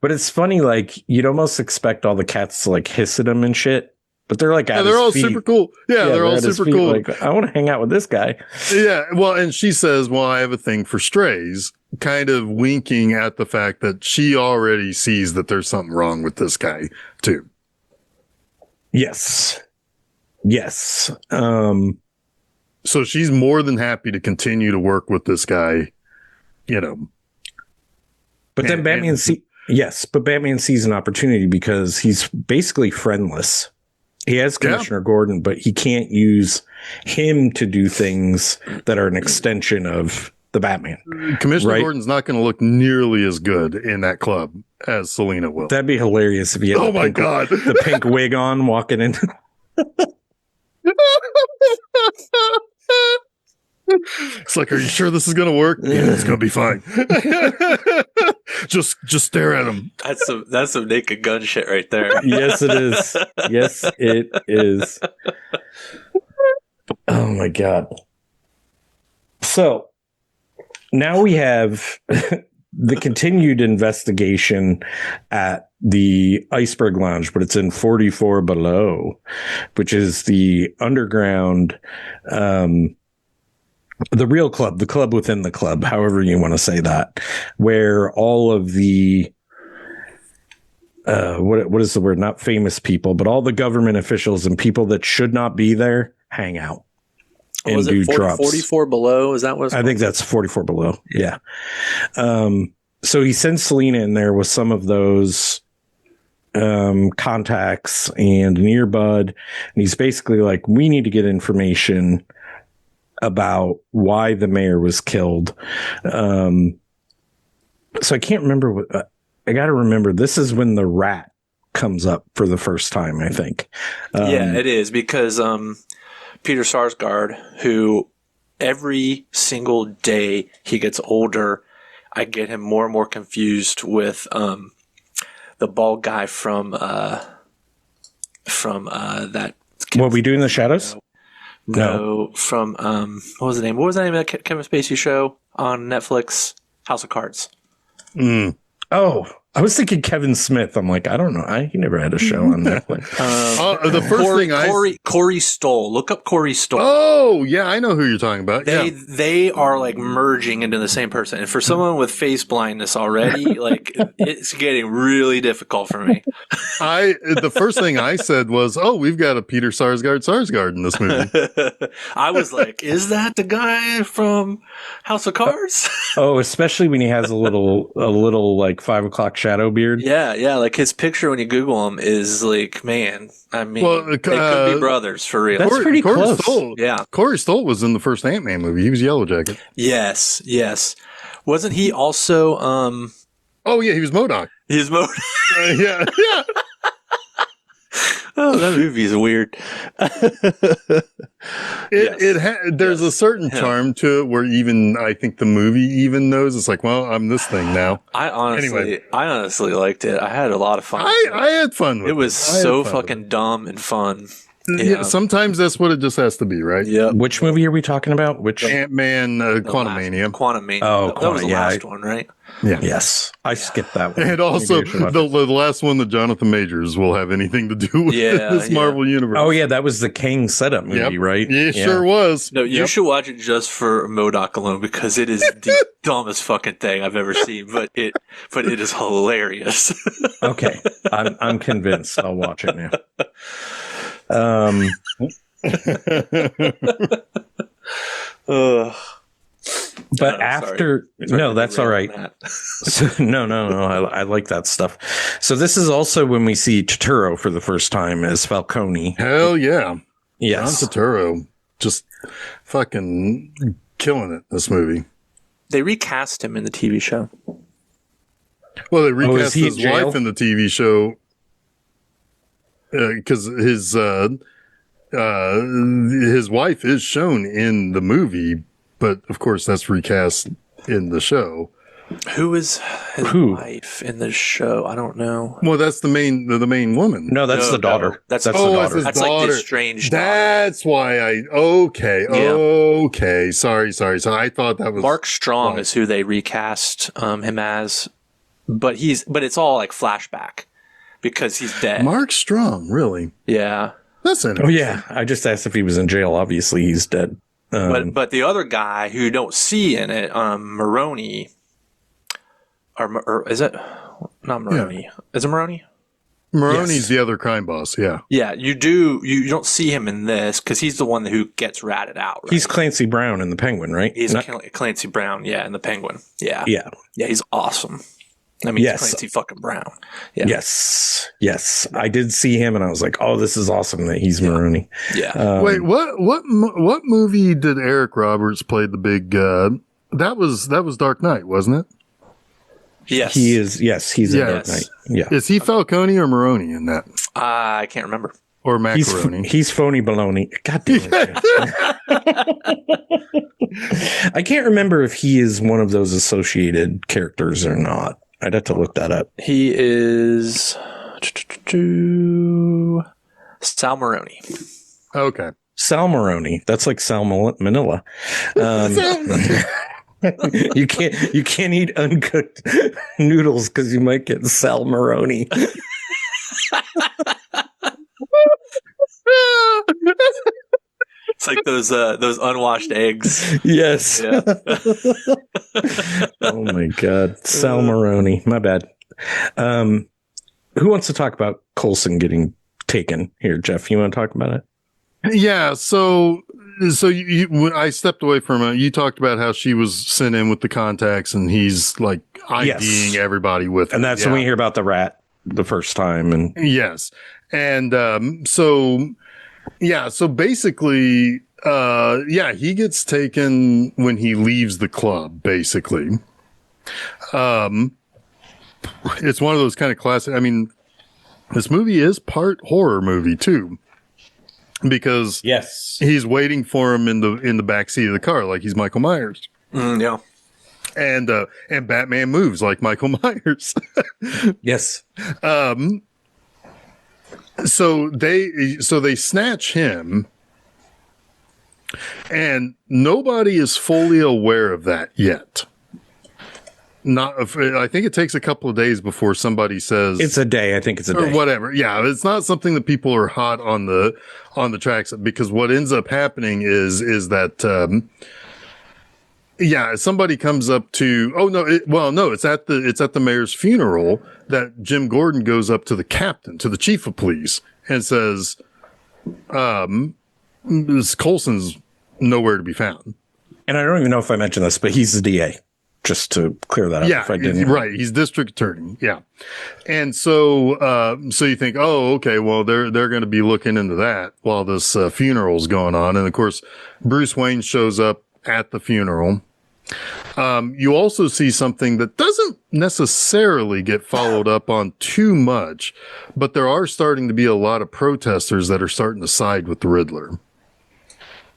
But it's funny, like, you'd almost expect all the cats to like hiss at him and shit. But they're like, they're all super cool. Yeah, they're all super cool. Like, I want to hang out with this guy. Yeah. Well, and she says, well, I have a thing for strays, kind of winking at the fact that she already sees that there's something wrong with this guy too. Yes. Yes. So she's more than happy to continue to work with this guy, you know. But then Batman sees an opportunity because he's basically friendless. He has Commissioner Gordon, but he can't use him to do things that are an extension of the Batman. Commissioner Gordon's not going to look nearly as good in that club as Selina will. That'd be hilarious if he had the pink wig on walking in. It's like, are you sure this is gonna work? Yeah, it's gonna be fine. just stare at him. That's some Naked Gun shit right there. Yes, it is. Yes, it is. Oh my God. So now we have the continued investigation at the Iceberg Lounge, but it's in 44 Below, which is the underground, the real club, the club within the club, however you want to say that, where all of the what is the word? Not famous people, but all the government officials and people that should not be there hang out and was do it drops. 44 Below? Is that what it's I called? think that's 44 Below. Yeah. So he sends Selena in there with some of those contacts and an earbud. And he's basically like, we need to get information about why the mayor was killed. So I can't remember what I got to remember. This is when the rat comes up for the first time, I think. Yeah, it is because Peter Sarsgaard, who every single day he gets older, I get him more and more confused with the bald guy from that. What We Do in the Shadows? No, from what was the name? What was the name of that Kevin Spacey show on Netflix? House of Cards. Oh, I was thinking Kevin Smith. I'm like, I don't know. He never had a show on Netflix. The first thing Corey Stoll. Look up Corey Stoll. Oh, yeah, I know who you're talking about. They are like merging into the same person. And for someone with face blindness already, like it's getting really difficult for me. The first thing I said was, "Oh, we've got a Peter Sarsgaard in this movie." I was like, "Is that the guy from House of Cards?" Oh, especially when he has a little like 5 o'clock shadow beard. Yeah. Like his picture when you Google him is like, man. I mean, they could be brothers for real. That's pretty close. Yeah, Corey Stoll was in the first Ant-Man movie. He was Yellow Jacket. Yes. Wasn't he also? Oh yeah, he was MODOK. He's MODOK. Yeah. Oh, that movie is weird. There's a certain charm to it where even I think the movie even knows it's like, well, I'm this thing now. I honestly liked it. I had a lot of fun. I had fun with it. It was so fucking dumb and fun. Yeah, sometimes that's what it just has to be, right? Yeah. Which movie are we talking about? Which Ant-Man Quantumania. Quantumania. Oh, that was the last one, right? Yeah. Yes. I skipped that one. And also the last one that Jonathan Majors will have anything to do with this Marvel universe. Oh yeah, that was the King setup movie, right? Yeah, sure was. No, you should watch it just for MODOK alone because it is the dumbest fucking thing I've ever seen, but it is hilarious. Okay. I'm convinced. I'll watch it now. But after that's all right. So, no. I like that stuff. So this is also when we see Turturro for the first time as Falcone. Hell yeah. Yes. John Turturro just fucking killing it, this movie. They recast him in the TV show. Well, they recast his wife in the TV show because his wife is shown in the movie, but of course that's recast in the show. Who is his wife in the show? I don't know. Well, that's the main woman. No, that's the daughter. No. That's the daughter. That's like the strange daughter. That's why okay. Sorry. So I thought that was Mark Strong is who they recast him as, but it's all like flashback because he's dead. Mark Strong, really? Yeah. That's interesting. Oh yeah, I just asked if he was in jail. Obviously, he's dead. But the other guy who you don't see in it, Maroney, or is it not Maroney? Yeah. Is it Maroney? Maroney's the other crime boss. Yeah. Yeah, you don't see him in this because he's the one who gets ratted out. Right? He's Clancy Brown in the Penguin, right? He's Clancy Brown, in the Penguin. Yeah. He's awesome. I mean, yes. Clancy fucking Brown. Yeah. Yes. I did see him, and I was like, "Oh, this is awesome that he's Maroney." Yeah. Wait, what movie did Eric Roberts play the big? That was Dark Knight, wasn't it? Yes, he is. Yes, he's in Dark Knight. Yeah. Is he Falcone or Maroney in that? I can't remember. or macaroni. He's phony baloney. God damn it. I can't remember if he is one of those associated characters or not. I'd have to look that up. He is Sal Maroni. Okay. Sal Maroni. That's like Sal Manila. You can't eat uncooked noodles because you might get Sal Maroni. It's like those unwashed eggs. Yes. Yeah. Oh my God. Sal Maroni. My bad. Who wants to talk about Coulson getting taken here? Jeff, you want to talk about it? Yeah. So when I stepped away from it, you talked about how she was sent in with the contacts and he's like IDing everybody with and it. that's when we hear about the rat the first time. And yes. And so basically, he gets taken when he leaves the club, basically. It's one of those kind of classic. I mean, this movie is part horror movie too, because yes, he's waiting for him in the back seat of the car, like he's Michael Myers. Yeah. And Batman moves like Michael Myers. Yes. So they snatch him, and nobody is fully aware of that yet. I think it takes a couple of days before somebody says it's a day. I think it's a day or whatever. Yeah, it's not something that people are hot on the tracks, because what ends up happening is that somebody comes up to it's at the mayor's funeral that Jim Gordon goes up to the captain, to the chief of police, and says, this Coulson's nowhere to be found. And I don't even know if I mentioned this, but he's the DA. Just to clear that up. Yeah, if I didn't. Right. He's district attorney. Yeah. And so you think, oh, okay, well, they're going to be looking into that while this funeral's going on. And of course, Bruce Wayne shows up at the funeral. You also see something that doesn't necessarily get followed up on too much, but there are starting to be a lot of protesters that are starting to side with the Riddler.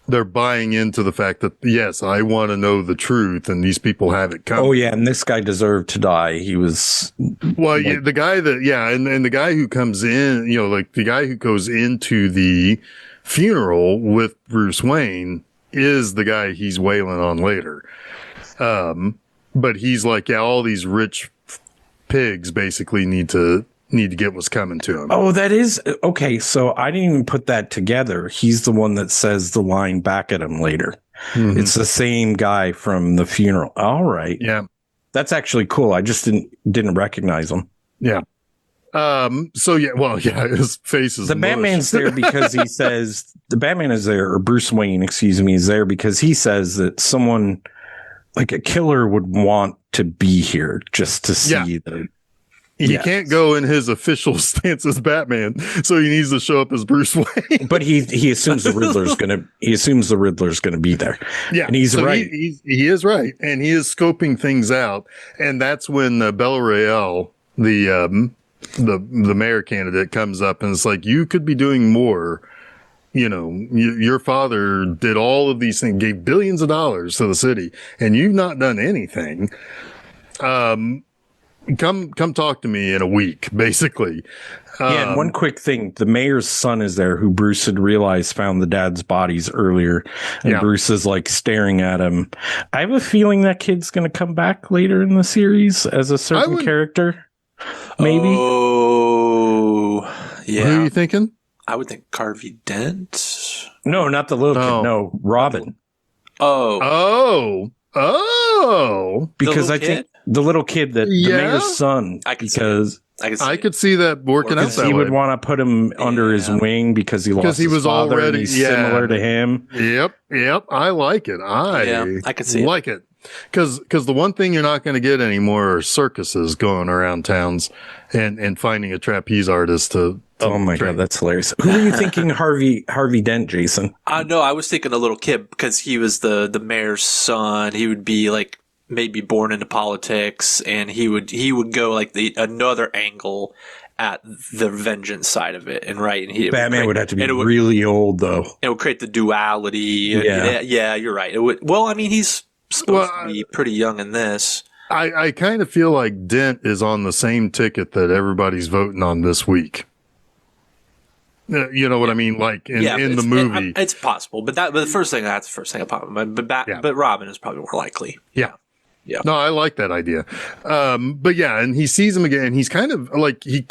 They're buying into the fact that, yes, I want to know the truth, and these people have it coming. Oh, yeah, and this guy deserved to die. He was... Well, the guy and the guy who comes in, the guy who goes into the funeral with Bruce Wayne is the guy he's wailing on later. But he's like, all these rich pigs basically need to get what's coming to him. Oh, that is okay. So I didn't even put that together. He's the one that says the line back at him later. Mm-hmm. It's the same guy from the funeral. All right. Yeah. That's actually cool. I just didn't recognize him. Yeah. His face is the Batman's there because he says the Batman is there, or Bruce Wayne, excuse me, is there because he says that someone like a killer would want to be here just to see the. He can't go in his official stance as Batman, so he needs to show up as Bruce Wayne. But he assumes the Riddler's gonna be there. Yeah, and he's right. He is right, and he is scoping things out, and that's when Bella Rael, the mayor candidate, comes up and it's like, you could be doing more. Your father did all of these things, gave billions of dollars to the city, and you've not done anything. Come talk to me in a week, basically. And one quick thing. The mayor's son is there, who Bruce had realized found the dad's bodies earlier. And Bruce is like staring at him. I have a feeling that kid's going to come back later in the series as a certain character. Maybe. Oh, yeah. Who are you thinking? I would think Harvey Dent. No, not the little kid. No, Robin. Oh. Because I think the little kid that the mayor's son, I could see that working out that he way. would want to put him under his wing because he lost his father already, and he's similar to him. Yep. I like it. I could see like it. Because the one thing you're not going to get anymore are circuses going around towns and finding a trapeze artist to oh my God, that's hilarious. Who are you thinking Harvey Dent, Jason? No, I was thinking a little kid because he was the mayor's son. He would be like maybe born into politics, and he would go like another angle at the vengeance side of it, and Batman would have to be really old, though. It would create the duality. Yeah, you're right. It would. Well, I mean, he's supposed to be pretty young in this. I kind of feel like Dent is on the same ticket that everybody's voting on this week. You know what I mean? Like in the movie, it's possible. But that's the first thing I pop in mind. But Robin is probably more likely. Yeah. Yeah. No, I like that idea. But yeah, and he sees him again. And he's kind of like he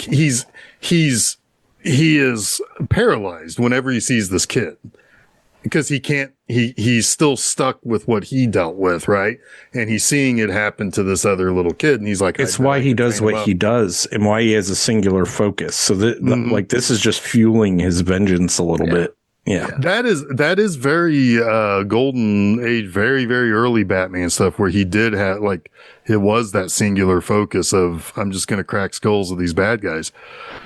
is paralyzed whenever he sees this kid because he's still stuck with what he dealt with, right? And he's seeing it happen to this other little kid, and he's like, it's why he does what he does, and why he has a singular focus. So like this is just fueling his vengeance a little bit. Yeah, that is very golden age, very very early Batman stuff where he did have like it was that singular focus of I'm just going to crack skulls of these bad guys.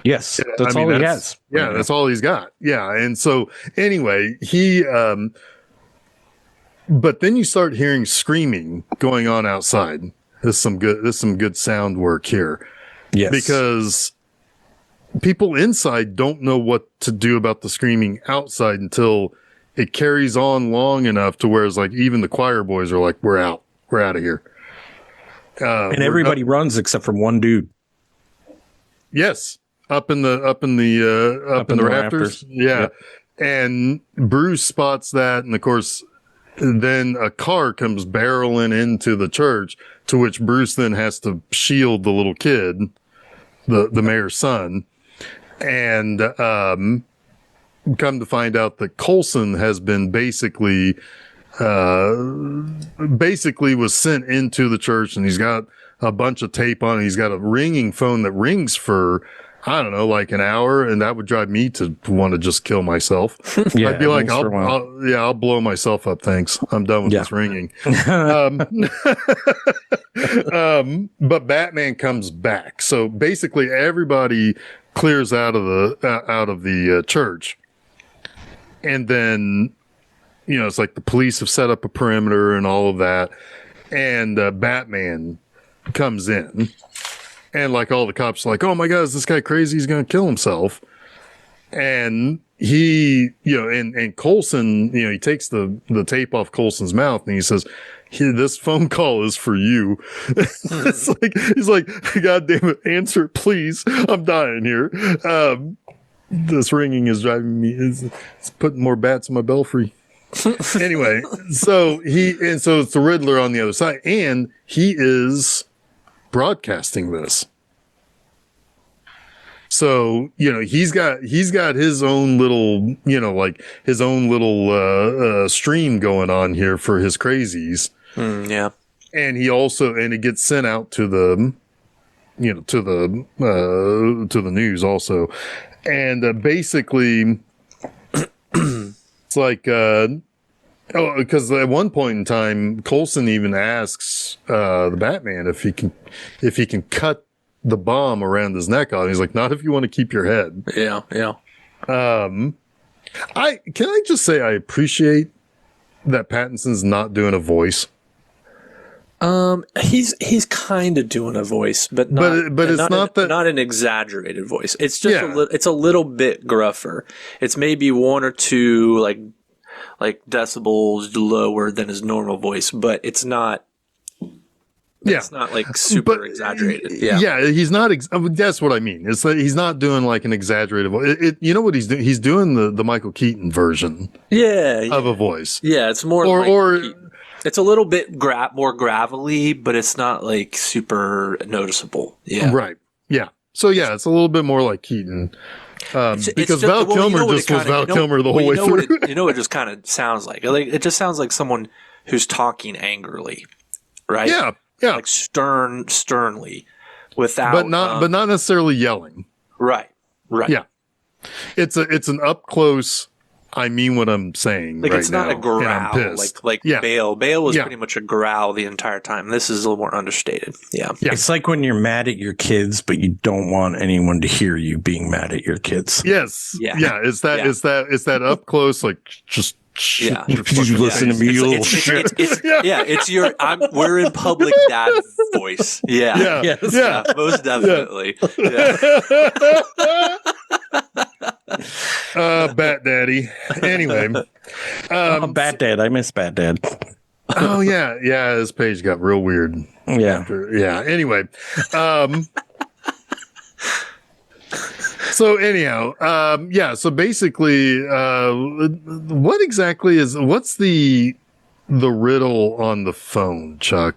Yes, that's all he has. Yeah, that's all he's got. Yeah, and so anyway, he. But then you start hearing screaming going on outside. There's some good sound work here. Yes, because people inside don't know what to do about the screaming outside until it carries on long enough to where it's like even the choir boys are like, we're out of here. And everybody runs except for one dude. Yes. Up in the rafters. Yeah. Yep. And Bruce spots that. And of course, then a car comes barreling into the church, to which Bruce then has to shield the little kid, the mayor's son. And come to find out that Coulson has been basically was sent into the church, and he's got a bunch of tape on it. He's got a ringing phone that rings for, I don't know, like an hour, and that would drive me to want to just kill myself. Yeah, I'd be like, I'll blow myself up. Thanks. I'm done with this ringing. But Batman comes back. So basically everybody clears out of the church. And then, it's like the police have set up a perimeter and all of that. And Batman comes in. And like all the cops are like, oh my God, is this guy crazy? He's going to kill himself. And he, and Coulson, he takes the tape off Coulson's mouth and he says, this phone call is for you. He's like, God damn it, answer it, please. I'm dying here. This ringing is driving me, it's putting more bats in my belfry. Anyway, so it's the Riddler on the other side, and he is broadcasting this. So, he's got his own little, his own little stream going on here for his crazies. Yeah. And he also, and it gets sent out to the, to the news also. And basically, it's like, because at one point in time, Coulson even asks the Batman if he can cut the bomb around his neck on. He's like, not if you want to keep your head. Yeah. Can I just say I appreciate that Pattinson's not doing a voice. He's kind of doing a voice, but it's not an exaggerated voice. It's just it's a little bit gruffer. It's maybe one or two like decibels lower than his normal voice, but it's not. It's not like super exaggerated. Yeah, he's not. That's what I mean. It's like he's not doing like an exaggerated voice. You know what he's doing? He's doing the Michael Keaton version. Of a voice. Yeah, it's more or it's a little bit more gravelly, but it's not like super noticeable. Yeah, right. Yeah. So it's a little bit more like Keaton. Because Val Kilmer was Val Kilmer the whole way through. It just kind of sounds like it just sounds like someone who's talking angrily, right? Yeah. Like sternly, without, but not necessarily yelling. Right. Yeah, it's an up close. I mean what I'm saying. Like right it's not now, a growl. Like Bale. Bale was Yeah. pretty much a growl the entire time. This is a little more understated. Yeah. It's like when you're mad at your kids, but you don't want anyone to hear you being mad at your kids. Yes. Yeah. Yeah. It's that up close, like just Yeah. Did you listen to me, you little shit? It's your, we're in public dad voice. Yeah. Yes. Yeah, most definitely. Yeah. Bat Daddy. Anyway. Bat Dad. I miss Bat Dad. Oh yeah. Yeah. His page got real weird. Yeah. Anyway. So anyhow, so basically, what's the riddle on the phone, Chuck?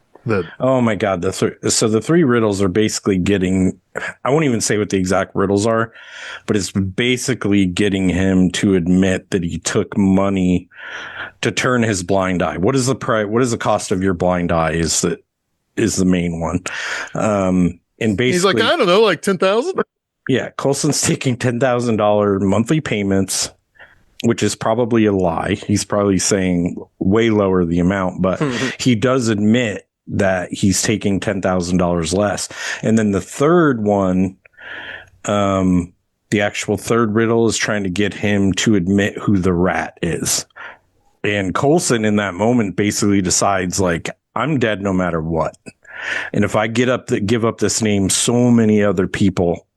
Oh my God. So the three riddles are basically getting, I won't even say what the exact riddles are, but it's basically getting him to admit that he took money to turn his blind eye. What is the price? What is the cost of your blind eye? Is the main one. And basically he's like, I don't know, like 10,000. Yeah. Coulson's taking $10,000 monthly payments, which is probably a lie. He's probably saying way lower the amount, but he does admit that he's taking $10,000 less. And then the third one, the actual third riddle is trying to get him to admit who the rat is. And Coulson in that moment basically decides, like, I'm dead no matter what. And if I give up this name, so many other people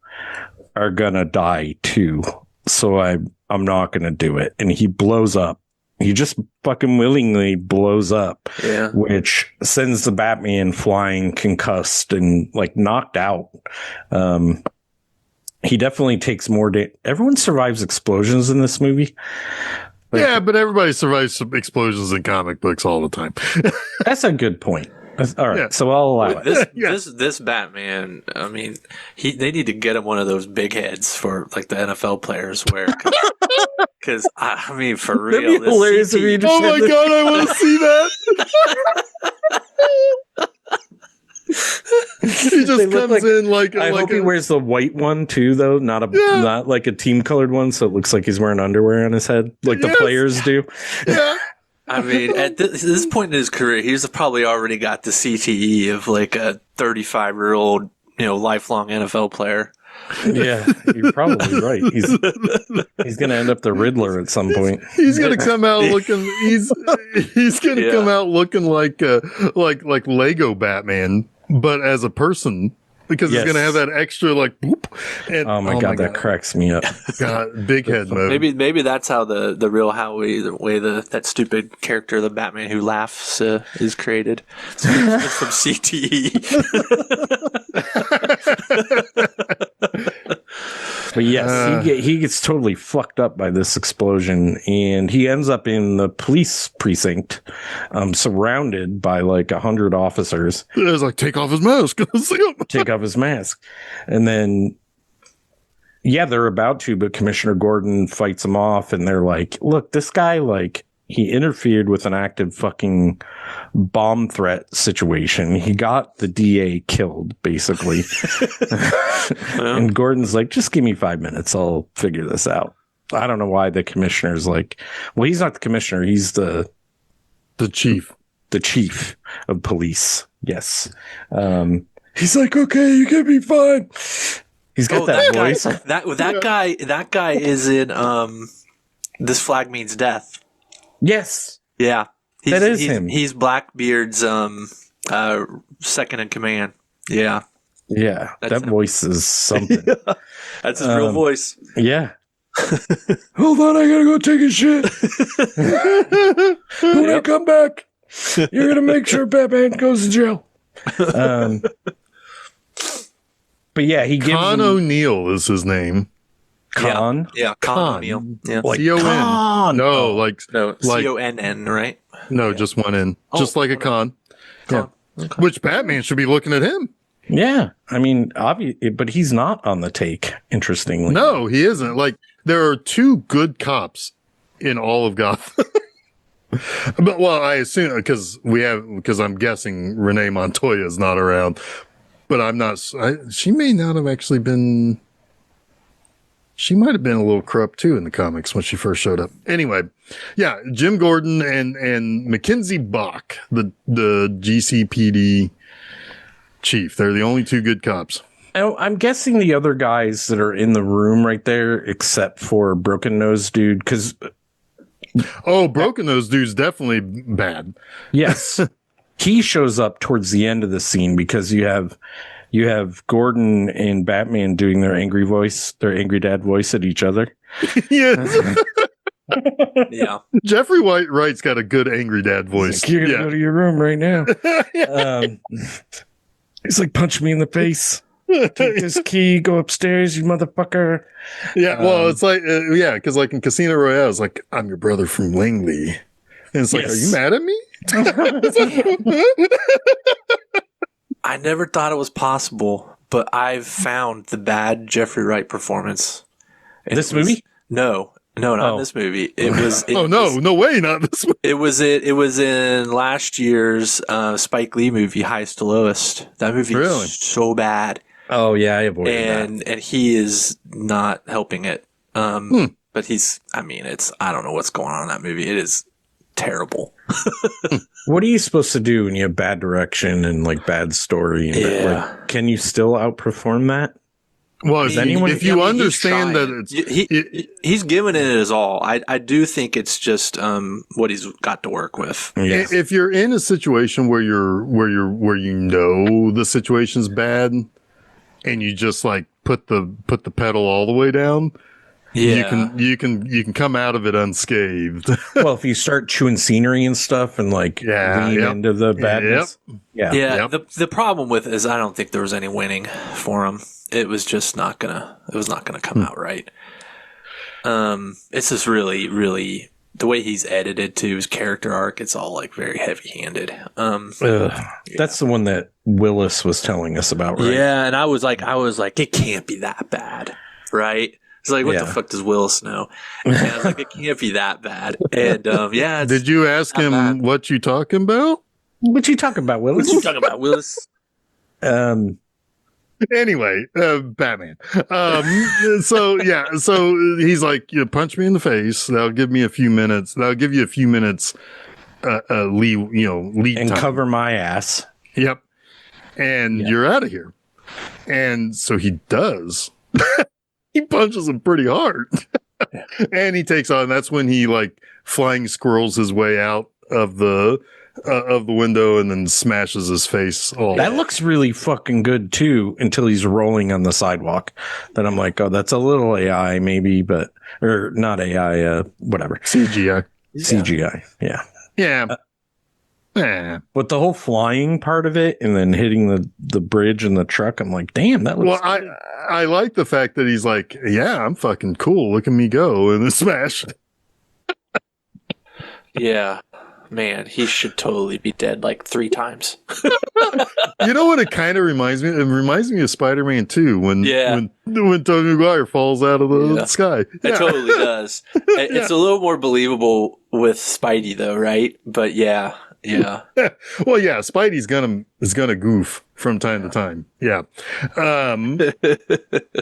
are gonna die too. So I'm not gonna do it. And he blows up. He just fucking willingly blows up, which sends the Batman flying concussed and like knocked out. He definitely takes more everyone survives explosions in this movie. Like, but everybody survives some explosions in comic books all the time. That's a good point. All right, so I'll allow it. This Batman, I mean, they need to get him one of those big heads for like the NFL players wear. Because I mean, for real, hilarious if you just oh my God, I want to see that. He just comes in like. I hope he wears the white one too, though, not like a team colored one, so it looks like he's wearing underwear on his head, like the players do. Yeah. I mean, at this point in his career, he's probably already got the CTE of like a 35-year-old, lifelong NFL player. Yeah, you're probably right. He's going to end up the Riddler at some point. He's going to come out looking. He's going to come out looking like Lego Batman, but as a person. Because he's going to have that extra like boop. And, oh my God, that cracks me up. God, big head mode. Maybe that's how the real Howie, the way that stupid character, the Batman who laughs, is created. It's from CTE. But yes, he gets totally fucked up by this explosion, and he ends up in the police precinct, surrounded by like 100 officers. It was like, take off his mask. Take off his mask. And then, they're about to, but Commissioner Gordon fights him off, and they're like, look, this guy, like, he interfered with an active fucking bomb threat situation. He got the DA killed, basically. And Gordon's like, just give me 5 minutes. I'll figure this out. I don't know why the commissioner's like, well, he's not the commissioner. He's the chief. The chief of police. Yes. He's like, okay, you can be fine. He's got that voice. That guy is in This Flag Means Death. Yes. Yeah. That is him. He's Blackbeard's second in command. Yeah. Yeah. That voice is something. That's his real voice. Yeah. Hold on, I gotta go take a shit. When I come back, you're gonna make sure Batman goes to jail. But yeah, he gives Con O'Neill is his name. Con? Yeah, Con O'Neill. Yeah. Like C-O-N. No, like C-O-N-N, right? No, just one N. Just like a con. Yeah. Okay. Which Batman should be looking at him. Yeah. I mean, but he's not on the take, interestingly. No, he isn't. Like, there are two good cops in all of Gotham. But, well, I assume, because I'm guessing Renee Montoya is not around. But I'm not, she may not have actually been... She might have been a little corrupt too in the comics when she first showed up. Anyway, yeah, Jim Gordon and Mackenzie Bach, the GCPD chief. They're the only two good cops. I'm guessing the other guys that are in the room right there, except for Broken Nose Dude, because Oh, Broken Nose dude's definitely bad. Yes. He shows up towards the end of the scene because you have Gordon and Batman doing their angry dad voice at each other. Yes. Yeah. Jeffrey Wright's got a good angry dad voice. Like, you're gonna go to your room right now. Yeah. He's like, punch me in the face. Take this key, go upstairs, you motherfucker. Yeah, well, it's like, because like in Casino Royale, it's like, I'm your brother from Langley. And it's like, Yes. are you mad at me? I never thought it was possible, but I've found the bad Jeffrey Wright performance. This movie? No, not this movie. It was. No way, not this one. It was in last year's Spike Lee movie, Highest to Lowest. That movie Really? is so bad, Oh yeah, I avoided that. and he is not helping it. But he's. I mean, I don't know what's going on in that movie. It is terrible. What are you supposed to do when you have bad direction and like bad story? And like, can you still outperform that? Well, if you understand that he's giving it his all. I do think it's just what he's got to work with. Yes. if you're in a situation where you know the situation's bad and you just like put the pedal all the way down, you can come out of it unscathed. Well, if you start chewing scenery and stuff and like lean into the badness. The problem with it is I don't think there was any winning for him. It was just not gonna come out right. It's just really, really the way he's edited to his character arc. It's all like very heavy handed. That's the one that Willis was telling us about, right? Yeah, and I was like, it can't be that bad, right? It's like, what the fuck does Willis know? And I was like, it can't be that bad. And did you ask him bad. what you talking about? What you talking about, Willis? What you talking about, Willis? Anyway, Batman. So he's like, you punch me in the face. That'll give me a few minutes. That'll give you a few minutes, lead and time. cover my ass. Yep. And you're out of here. And so he does. He punches him pretty hard. And he takes on. That's when he like flying squirrels his way out of the window and then smashes his face. That looks really fucking good too until he's rolling on the sidewalk. Then I'm like, oh, that's a little AI maybe, or not AI, whatever. CGI. Yeah. But the whole flying part of it and then hitting the bridge and the truck, I'm like, damn, that looks good. I like the fact that he's like, yeah, I'm fucking cool. Look at me go. And then smash. Yeah. Man, he should totally be dead like 3 times. You know what it kind of reminds me? It reminds me of Spider-Man 2 when Tobey Maguire falls out of the sky. It totally does. It's a little more believable with Spidey though, right? But yeah. Well, yeah, Spidey's gonna goof from time to time. Yeah.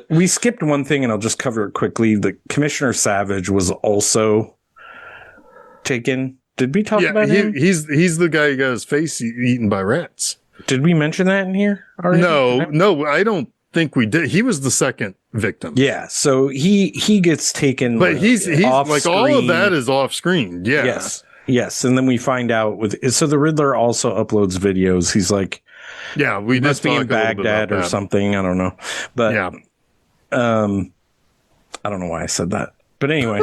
We skipped one thing and I'll just cover it quickly. The Commissioner Savage was also taken. Did we talk about him? He's the guy who got his face eaten by rats. Did we mention that in here already? No, I don't think we did. He was the second victim. Yeah, so he gets taken, but he's like screen. All of that is off screen. Yeah. Yes, and then we find out so the Riddler also uploads videos. He's like, we must be in Baghdad or something. I don't know, but I don't know why I said that, but anyway.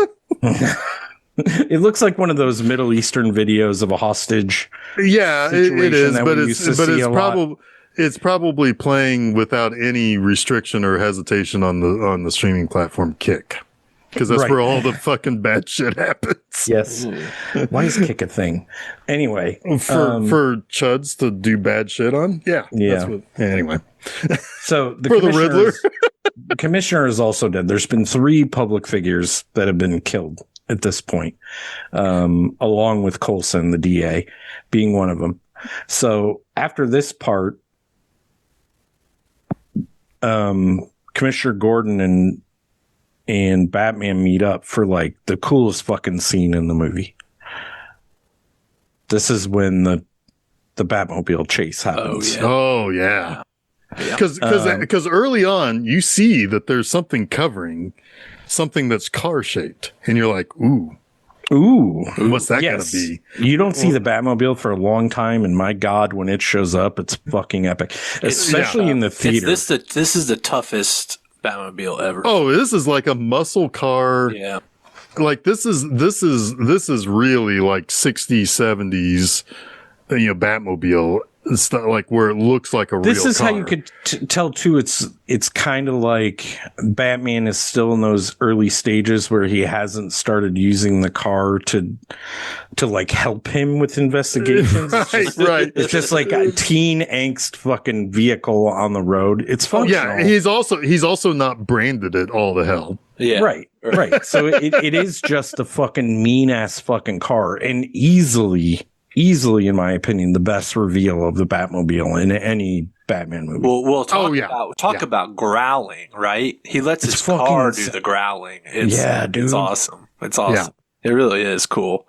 It looks like one of those Middle Eastern videos of a hostage. Yeah, it is, but it's probably playing without any restriction or hesitation on the streaming platform Kick, because that's where all the fucking bad shit happens. Yes. Why is Kick a thing? Anyway, for chuds to do bad shit on. Yeah. Anyway. So for the Riddler, the commissioner is also dead. There's been 3 public figures that have been killed at this point, along with Coulson, the DA, being one of them. So after this part, Commissioner Gordon and Batman meet up for like the coolest fucking scene in the movie. This is when the Batmobile chase happens. Oh yeah. Because early on you see that there's something covering something that's car shaped, and you're like, ooh, Ooh. What's that Yes. gonna be? You don't see the Batmobile for a long time, and my God, when it shows up, it's fucking epic. Especially in the theater. This is the toughest Batmobile ever. Oh, this is like a muscle car. Yeah. Like this is really like 60s, 70s, Batmobile. It's not like where it looks like a real car. This is how you could tell too. It's kind of like Batman is still in those early stages where he hasn't started using the car to like help him with investigations. Right. It's just like a teen angst fucking vehicle on the road. It's functional. Yeah, he's also not branded it all the hell. Yeah. Right. So it is just a fucking mean ass fucking car, and easily, in my opinion, the best reveal of the Batmobile in any Batman movie. We'll talk about growling, right? He lets his car do the growling. Dude. It's awesome. It's awesome. Yeah. It really is cool.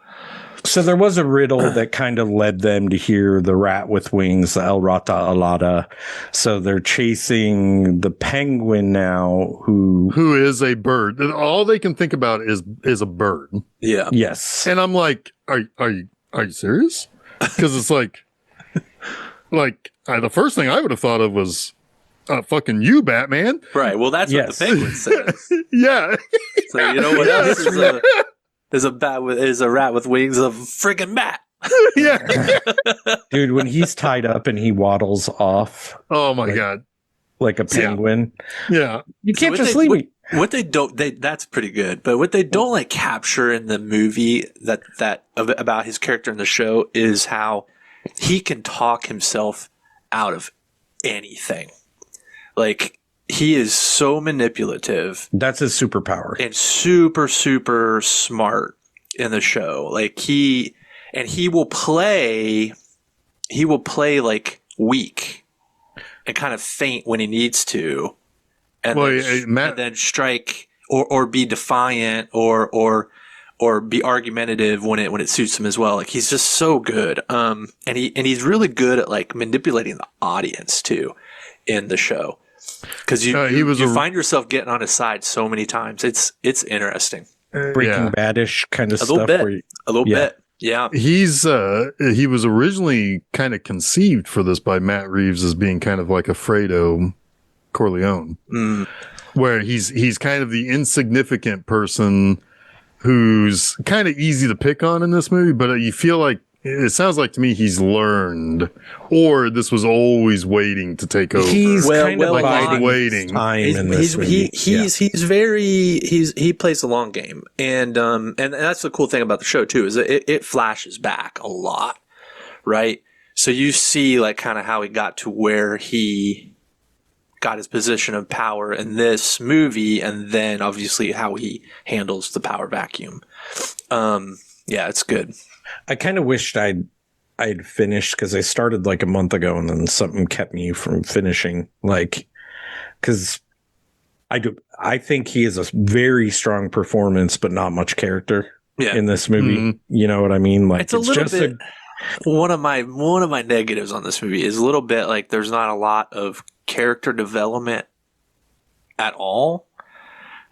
So there was a riddle that kind of led them to hear the rat with wings, El Rata Alada. So they're chasing the Penguin now, who is a bird. All they can think about is a bird. Yeah. Yes. And I'm like, are you serious? Because it's like the first thing I would have thought of was fucking you, Batman. Right. Well, that's what the Penguin says. Yeah. So you know what else is a rat with wings of friggin' bat. Yeah. Dude, when he's tied up and he waddles off. Oh my God. Like a penguin. Yeah. You can't just leave me. What they don't, that's pretty good. But what they don't like capture in the movie that about his character in the show is how he can talk himself out of anything. Like, he is so manipulative. That's his superpower. And super, super smart in the show. Like, he will play like weak and kind of faint when he needs to. And then strike or be defiant or be argumentative when it suits him as well. Like, he's just so good. And he's really good at like manipulating the audience too in the show. Because you find yourself getting on his side so many times. It's interesting. Breaking Bad-ish kind of stuff. A little bit. Yeah. He was originally kind of conceived for this by Matt Reeves as being kind of like a Fredo Corleone, where he's kind of the insignificant person who's kind of easy to pick on in this movie, but you feel like it sounds like to me he's learned, or this was always waiting to take over. He's kind of like waiting. He plays the long game, and that's the cool thing about the show too, is that it flashes back a lot, right? So you see like kind of how he got to where he got his position of power in this movie, and then obviously how he handles the power vacuum. Yeah, it's good. I kind of wished I'd finished, because I started like a month ago and then something kept me from finishing. Like, because I think he has a very strong performance, but not much character in this movie. Mm-hmm. You know what I mean? Like, it's a little bit. One of my negatives on this movie is a little bit like there's not a lot of character development at all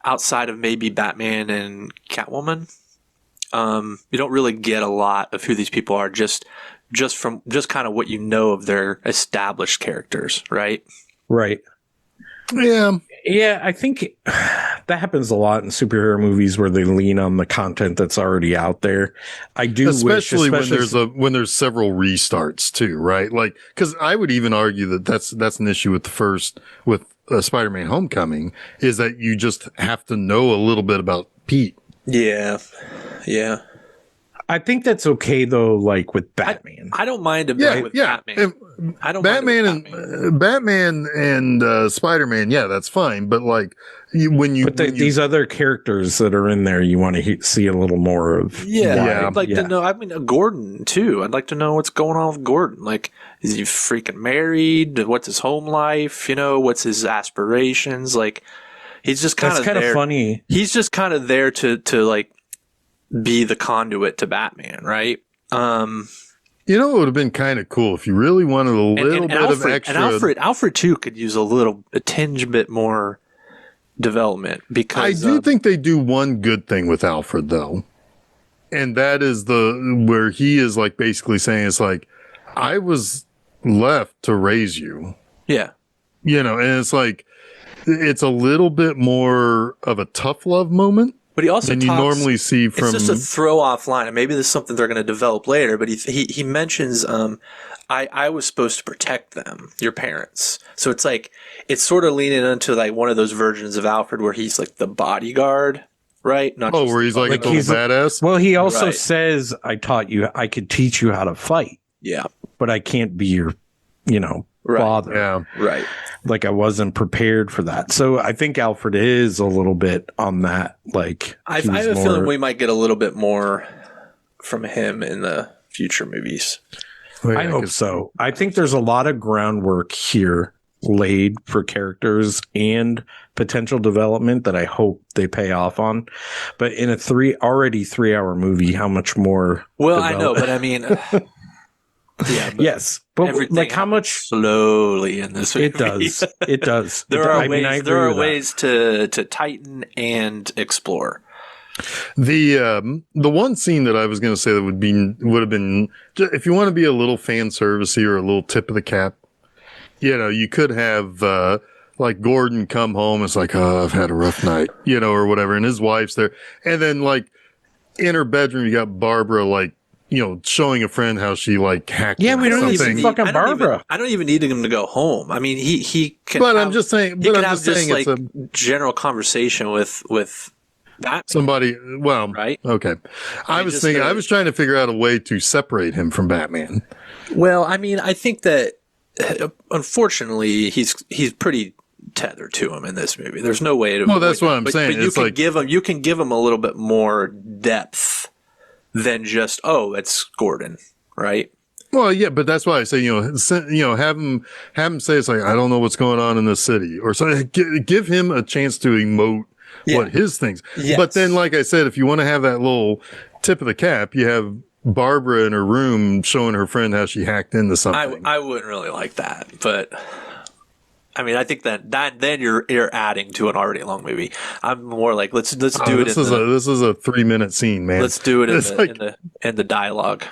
outside of maybe Batman and Catwoman. You don't really get a lot of who these people are just kind of what you know of their established characters, right? Right. Yeah. Yeah, I think that happens a lot in superhero movies where they lean on the content that's already out there. I do especially when there's several restarts too, right? Like, because I would even argue that that's an issue with Spider-Man: Homecoming, is that you just have to know a little bit about Pete. Yeah. Yeah. I think that's okay though, like with Batman. I don't mind a bit with Batman. I don't mind Batman and Spider-Man, yeah, that's fine. But like these other characters that are in there, you want to see a little more of. Yeah, I'd like to know. I mean, Gordon too. I'd like to know what's going on with Gordon. Like, is he freaking married? What's his home life? You know, what's his aspirations? Like, he's just kind of there. Funny. He's just kind of there to like be the conduit to Batman, right? You know, it would have been kind of cool if you really wanted a little bit of extra. And Alfred too could use a tinge bit more development, because I do think they do one good thing with Alfred though, And that is where he is like basically saying it's like, I was left to raise you, Yeah. and it's like, it's a little bit more of a tough love moment. But he also than you normally see from. It's just a throw off line, and maybe this is something they're going to develop later. But he mentions, I was supposed to protect them, your parents. So it's like it's sort of leaning into like one of those versions of Alfred where he's like the bodyguard, right? Not where he's like a total badass. Well, he also says, "I taught you. I could teach you how to fight. Yeah, but I can't be your, father. Yeah, right. Like I wasn't prepared for that. So I think Alfred is a little bit on that. Like I have a feeling we might get a little bit more from him in the future movies. Well, I hope so. I think there's a lot of groundwork here laid for characters and potential development that I hope they pay off on. But in a 3-hour movie, how much more? Well, I know, but I mean, yeah. But yes, but like how much slowly in this movie? It does. There are ways to tighten and explore. The one scene that I was going to say that would have been, if you want to be a little fan servicey or a little tip of the cap, you could have like Gordon come home. It's like, oh, I've had a rough night, or whatever, and his wife's there, and then like in her bedroom, you got Barbara like showing a friend how she like hacked. Yeah, we don't even fucking Barbara. I don't even need him to go home. I mean, he can. But I'm just saying. He can have just like general conversation with that somebody. Well, right? Okay. I was thinking. I was trying to figure out a way to separate him from Batman. Well, I mean, I think that unfortunately he's pretty tethered to him in this movie. There's no way to. Well, that's what I'm saying. But you can give him a little bit more depth than just, oh, it's Gordon, right? Well, yeah, but that's why I say, have him say it's like, I don't know what's going on in the city, or something. Give him a chance to emote what his things. Yes. But then, like I said, if you want to have that little tip of the cap, you have Barbara in her room showing her friend how she hacked into something. I wouldn't really like that, but I mean, I think that then you're adding to an already long movie. I'm more like let's do it. This is a 3-minute scene, man. Let's do it in the dialogue.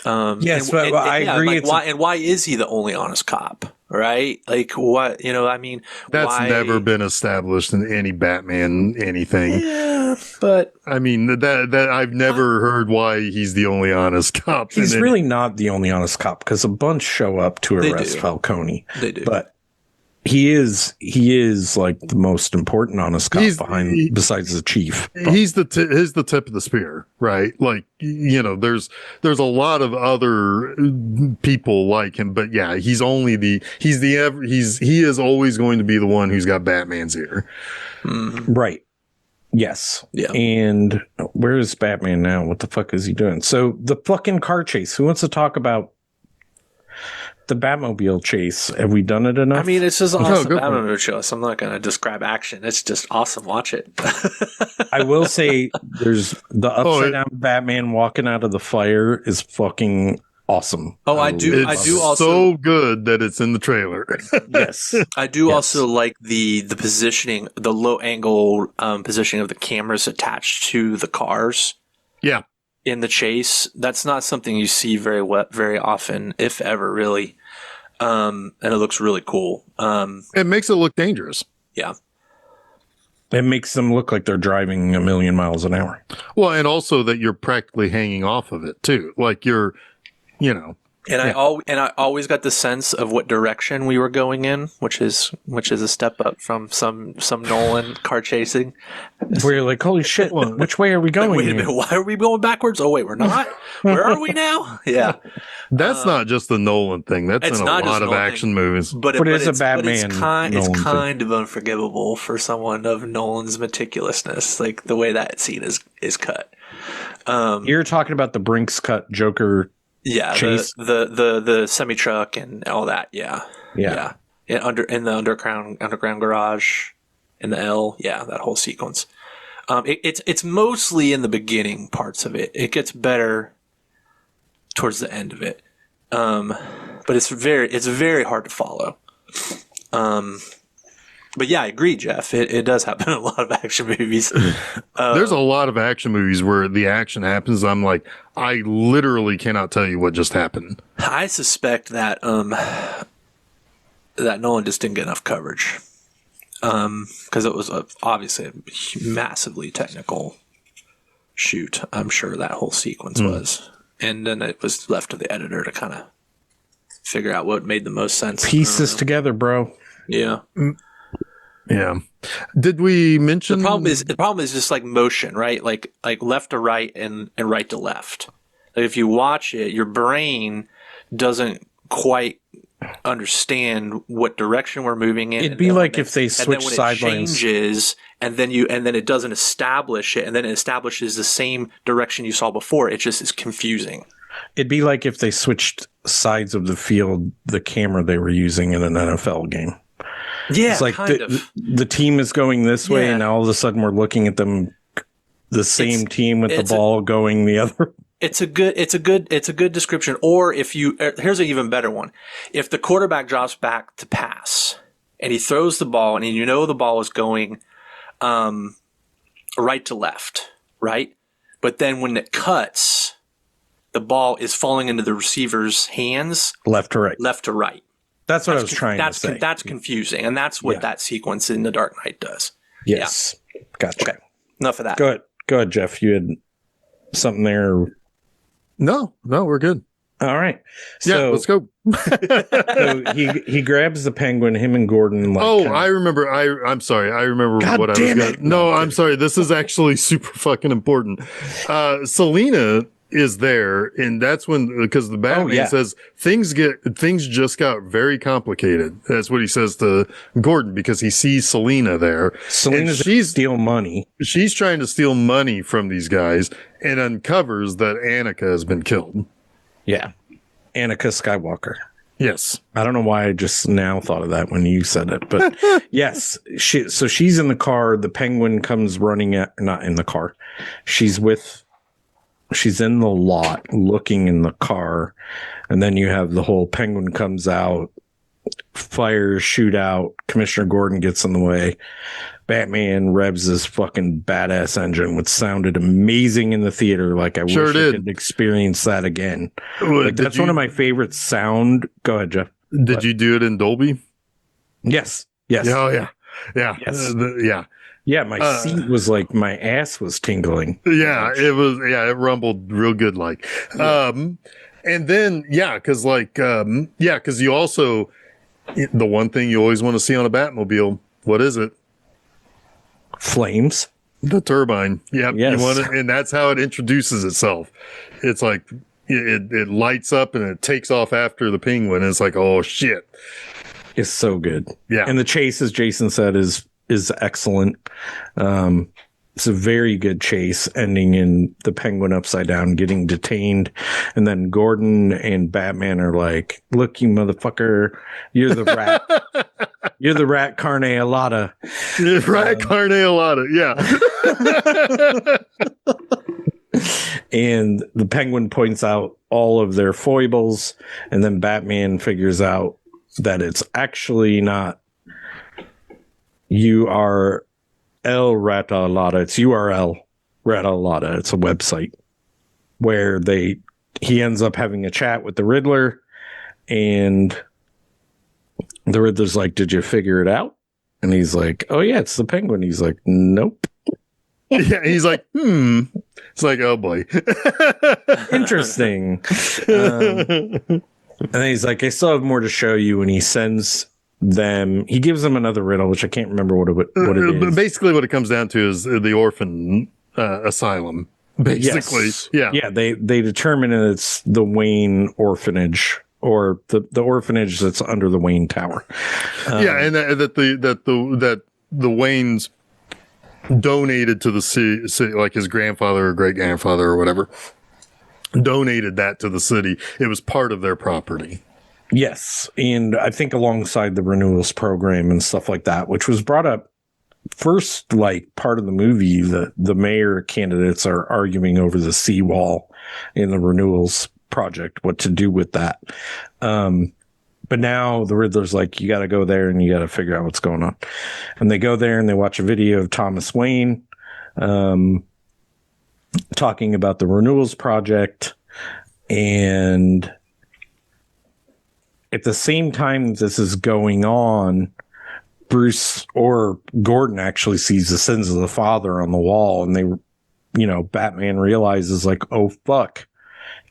Yes, I agree. Like why is he the only honest cop? Right? Like what? I mean, that's never been established in any Batman anything. Yeah, but I mean that I've never heard why he's the only honest cop. He's really not the only honest cop because a bunch show up to arrest Falcone. They do, but he is like the most important honest cop besides the chief. He's the tip of the spear, right? Like there's a lot of other people like him, but yeah, he is always going to be the one who's got Batman's ear, right? Yes, yeah. And where is Batman now? What the fuck is he doing? So the fucking car chase. Who wants to talk about the Batmobile chase? Have we done it enough? I mean, it's just awesome Batmobile chase. I'm not going to describe action. It's just awesome. Watch it. I will say there's the upside down Batman walking out of the fire is fucking awesome. Oh, I do also so good that it's in the trailer. Yes. I do also like the positioning, the low angle positioning of the cameras attached to the cars. Yeah. In the chase. That's not something you see very often, if ever, really. And it looks really cool. It makes it look dangerous. Yeah. It makes them look like they're driving 1,000,000 miles an hour. Well, and also that you're practically hanging off of it too. Like you're, And I always got the sense of what direction we were going in, which is a step up from some Nolan car chasing. Where you're like, holy shit, which way are we going? Wait a minute, why are we going backwards? Oh wait, we're not. Where are we now? Yeah, that's not just the Nolan thing. That's in a lot of action movies. But it's a Batman. It's kind of unforgivable for someone of Nolan's meticulousness, like the way that scene is cut. You're talking about the Brinks cut Joker. Yeah, chase. the semi truck and all that. Yeah. In the underground garage, in the L. Yeah, that whole sequence. It's mostly in the beginning parts of it. It gets better towards the end of it, but it's very hard to follow. But yeah, I agree, Jeff. It does happen in a lot of action movies. There's a lot of action movies where the action happens. I'm like, I literally cannot tell you what just happened. I suspect that that Nolan just didn't get enough coverage because it was obviously a massively technical shoot. I'm sure that whole sequence was, and then it was left to the editor to kind of figure out what made the most sense. Piece this together, bro. Yeah. Yeah. Did we mention the problem is just like motion, right? Like left to right and right to left. Like if you watch it, your brain doesn't quite understand what direction we're moving in. It'd be like if they switch sidelines. Changes, and then it doesn't establish it, and then it establishes the same direction you saw before. It just is confusing. It'd be like if they switched sides of the field, the camera they were using in an NFL game. Yeah, it's like the team is going this way, and now all of a sudden we're looking at them, the same team with the ball going the other. It's a good description. Or if here's an even better one. If the quarterback drops back to pass and he throws the ball and you know the ball is going right to left, right? But then when it cuts, the ball is falling into the receiver's hands. Left to right. Left to right. That's what I was trying to say. That's confusing. And that's what that sequence in The Dark Knight does. Yes. Yeah. Gotcha. Okay. Enough of that. Go ahead, Jeff. You had something there. No, we're good. All right. So, let's go. So he grabs the penguin, him and Gordon. I remember. I'm sorry. I remember God what I was going to. No, I'm sorry. This is actually super fucking important. Selena is there, and that's when, because the Batman says things just got very complicated. That's what he says to Gordon, because he sees Selena there. Selena's steal money. She's trying to steal money from these guys and uncovers that Annika has been killed. Yeah. Annika Skywalker. Yes. I don't know why I just now thought of that when you said it, but yes. So she's in the car. The penguin comes running not in the car. She's in the lot looking in the car. And then you have the whole penguin comes out, fires, shootout. Commissioner Gordon gets in the way. Batman revs his fucking badass engine, which sounded amazing in the theater. Like I wish I could experience that again. Like, that's one of my favorite sound. Go ahead, Jeff. Did you do it in Dolby? Yes. Oh, yeah. Yeah. Yes. Yeah. Yeah, my seat was like, my ass was tingling. Yeah, it was. Yeah, it rumbled real good. Like, and then because you also, the one thing you always want to see on a Batmobile, what is it? Flames. The turbine. Yep. Yes. You want it, and that's how it introduces itself. It's like it lights up and it takes off after the penguin. And it's like, oh shit, it's so good. Yeah, and the chase, as Jason said, is excellent. It's a very good chase, ending in the penguin upside down, getting detained. And then Gordon and Batman are like, look, you motherfucker, you're the rat. You're the rat carne alata. Rat carne alata, yeah. And the penguin points out all of their foibles. And then Batman figures out that it's actually not you are El Rata Alata. It's URL Rata Alata. It's a website where he ends up having a chat with the Riddler, and the Riddler's like, did you figure it out? And he's like, oh yeah, it's the penguin. He's like, nope. Yeah, he's like, It's like, oh boy. Interesting. And then he's like, I still have more to show you, and he sends them, he gives them another riddle, which I can't remember what it is. Basically what it comes down to is the orphan asylum, basically. Yes. Yeah they determine it's the Wayne orphanage, or the orphanage that's under the Wayne Tower. And that the Waynes donated to the city, like his grandfather or great grandfather or whatever donated that to the city. It was part of their property. Yes, and I think alongside the renewals program and stuff like that, which was brought up first, like part of the movie, the mayor candidates are arguing over the seawall in the renewals project, what to do with that. But now the Riddler's like, you got to go there and you got to figure out what's going on. And they go there and they watch a video of Thomas Wayne talking about the Renewals Project. And at the same time this is going on, Bruce or Gordon actually sees the sins of the father on the wall. And Batman realizes like, oh, fuck.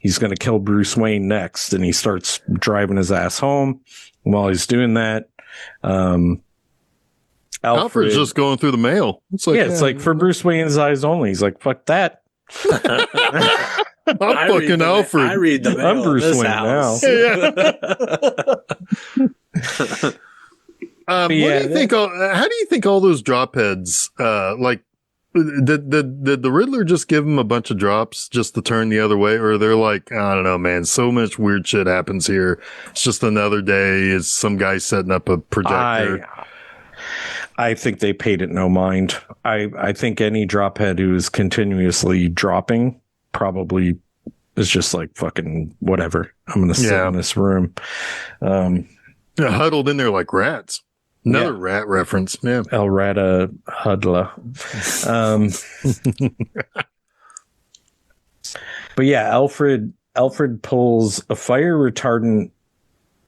He's going to kill Bruce Wayne next, and he starts driving his ass home. While he's doing that, Alfred's just going through the mail. It's like for Bruce Wayne's eyes only. He's like, fuck that. I'm fucking Alfred. I read the mail. I'm Bruce Wayne now. What do you think? How do you think all those drop heads, did the Riddler just give him a bunch of drops just to turn the other way? Or they're like, I don't know, man, so much weird shit happens here. It's just another day. It's some guy setting up a projector. I think they paid it no mind. I think any drop head who is continuously dropping probably is just like, fucking whatever. I'm going to sit in this room. Huddled in there like rats. Another rat reference. Yeah. El Rata Hudla. But yeah, Alfred pulls a fire retardant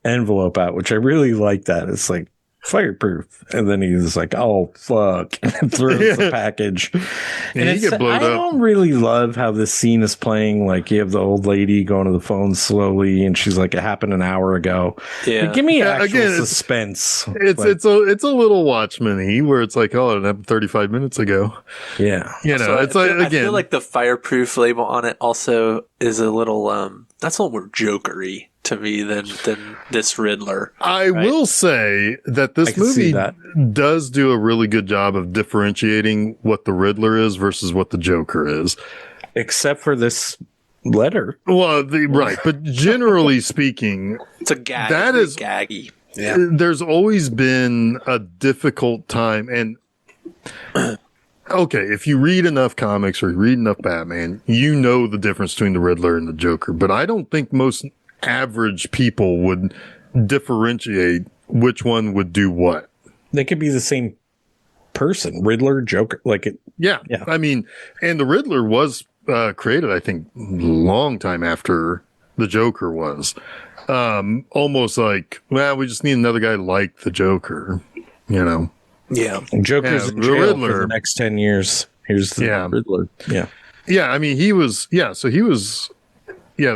envelope out, which I really like that. It's like fireproof. And then he's like, oh, fuck. And throws the package. And you get blown up. I don't really love how this scene is playing. Like, you have the old lady going to the phone slowly, and she's like, it happened an hour ago. Yeah. Like, give me actual suspense. It's a little Watchmen-y where it's like, oh, it happened 35 minutes ago. Yeah. I feel like the fireproof label on it also is a little, that's a little more jokery to me than this Riddler. I will say that this movie does do a really good job of differentiating what the Riddler is versus what the Joker is. Except for this letter. Well, right. But generally speaking, it's a gag. That is gaggy. Yeah. There's always been a difficult time. And okay, if you read enough comics or you read enough Batman, you know the difference between the Riddler and the Joker. But I don't think most average people would differentiate which one would do what. They could be the same person, Riddler, Joker, like it. Yeah. I mean, and the Riddler was created, I think, a long time after the Joker was. Almost like, well, we just need another guy like the Joker, you know. Yeah. Joker's in jail for the next 10 years. Here's the Riddler. Yeah. Yeah, I mean, the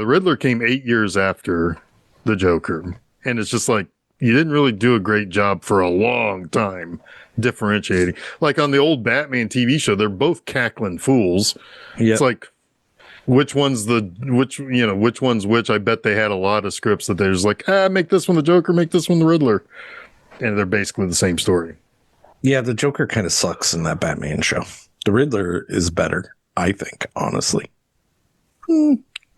Riddler came 8 years after the Joker. And it's just like, you didn't really do a great job for a long time differentiating. Like on the old Batman TV show, they're both cackling fools. Yep. It's like, which one's which? I bet they had a lot of scripts that they're just like, make this one the Joker, make this one the Riddler. And they're basically the same story. Yeah, the Joker kind of sucks in that Batman show. The Riddler is better, I think, honestly.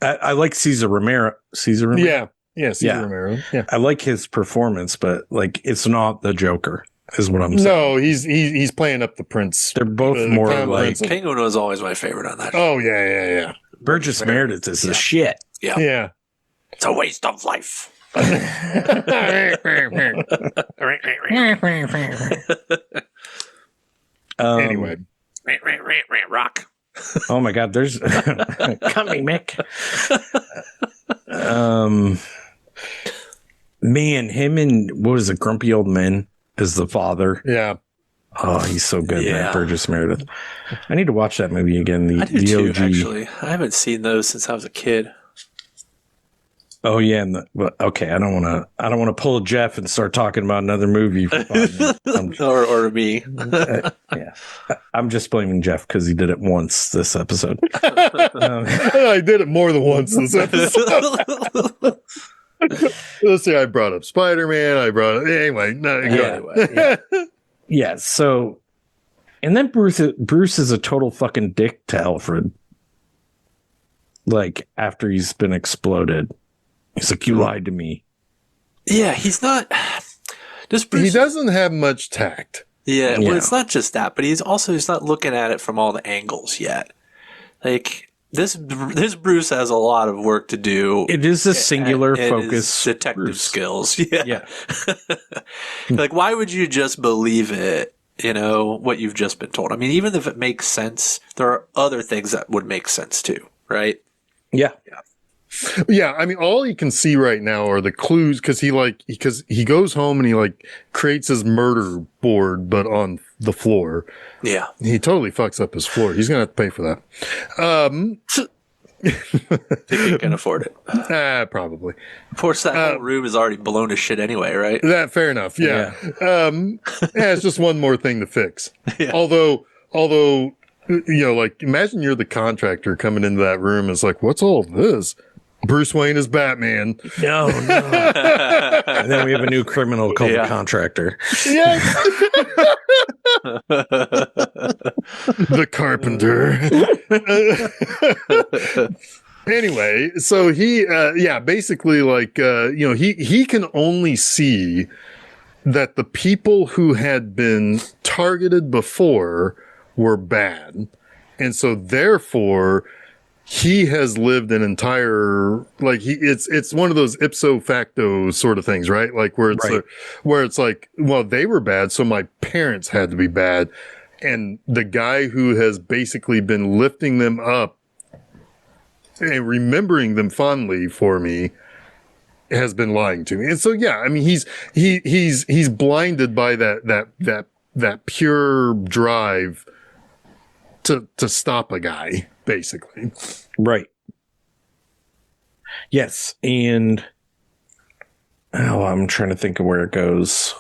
I like Caesar Romero. Caesar Romero? Yeah, Caesar Romero. Yeah. I like his performance, but like it's not the Joker, is what I'm saying. No, he's playing up the Prince. They're both more like Penguin was always my favorite on that show. Oh yeah. Burgess Meredith is the shit. Yeah. It's a waste of life. Anyway. Rock. Oh my God, there's coming, Mick. Man, him and what was it, Grumpy Old Men as the father. Yeah. Oh, he's so good, man, Burgess Meredith. I need to watch that movie again. I do too, actually. I haven't seen those since I was a kid. Oh yeah, okay. I don't want to pull a Jeff and start talking about another movie for 5 minutes. or me. Yeah, I'm just blaming Jeff because he did it once this episode. I did it more than once this episode. Let's see. I brought up Spider-Man. Anyway. Yeah. So, and then Bruce is a total fucking dick to Alfred. Like after he's been exploded. He's like, you lied to me. Yeah, he's not. He doesn't have much tact. Yeah, well, it's not just that, but he's not looking at it from all the angles yet. Like, this Bruce has a lot of work to do. It is a singular and focus. his detective Bruce. skills. Yeah. Yeah. Like, why would you just believe it? You know, what you've just been told. I mean, even if it makes sense, there are other things that would make sense too, right? Yeah. Yeah, I mean, all you can see right now are the clues because he goes home and he like creates his murder board, but on the floor. Yeah. He totally fucks up his floor. He's gonna have to pay for that. Think he can afford it. Probably. Of course, that whole room is already blown to shit anyway, right? That fair enough. Yeah. Yeah, it's just one more thing to fix. Yeah. Although, you know, like imagine you're the contractor coming into that room. And it's like, what's all this? Bruce Wayne is Batman. No. And then we have a new criminal called the Contractor. Yes. The Carpenter. Anyway, so he, basically like, you know, he can only see that the people who had been targeted before were bad. And so therefore he has lived an entire, like it's one of those ipso facto sort of things, right? Like where it's like, well, they were bad. So my parents had to be bad. And the guy who has basically been lifting them up and remembering them fondly for me has been lying to me. And so, yeah, I mean, he's blinded by that pure drive to stop a guy, basically. Right. Yes. And I'm trying to think of where it goes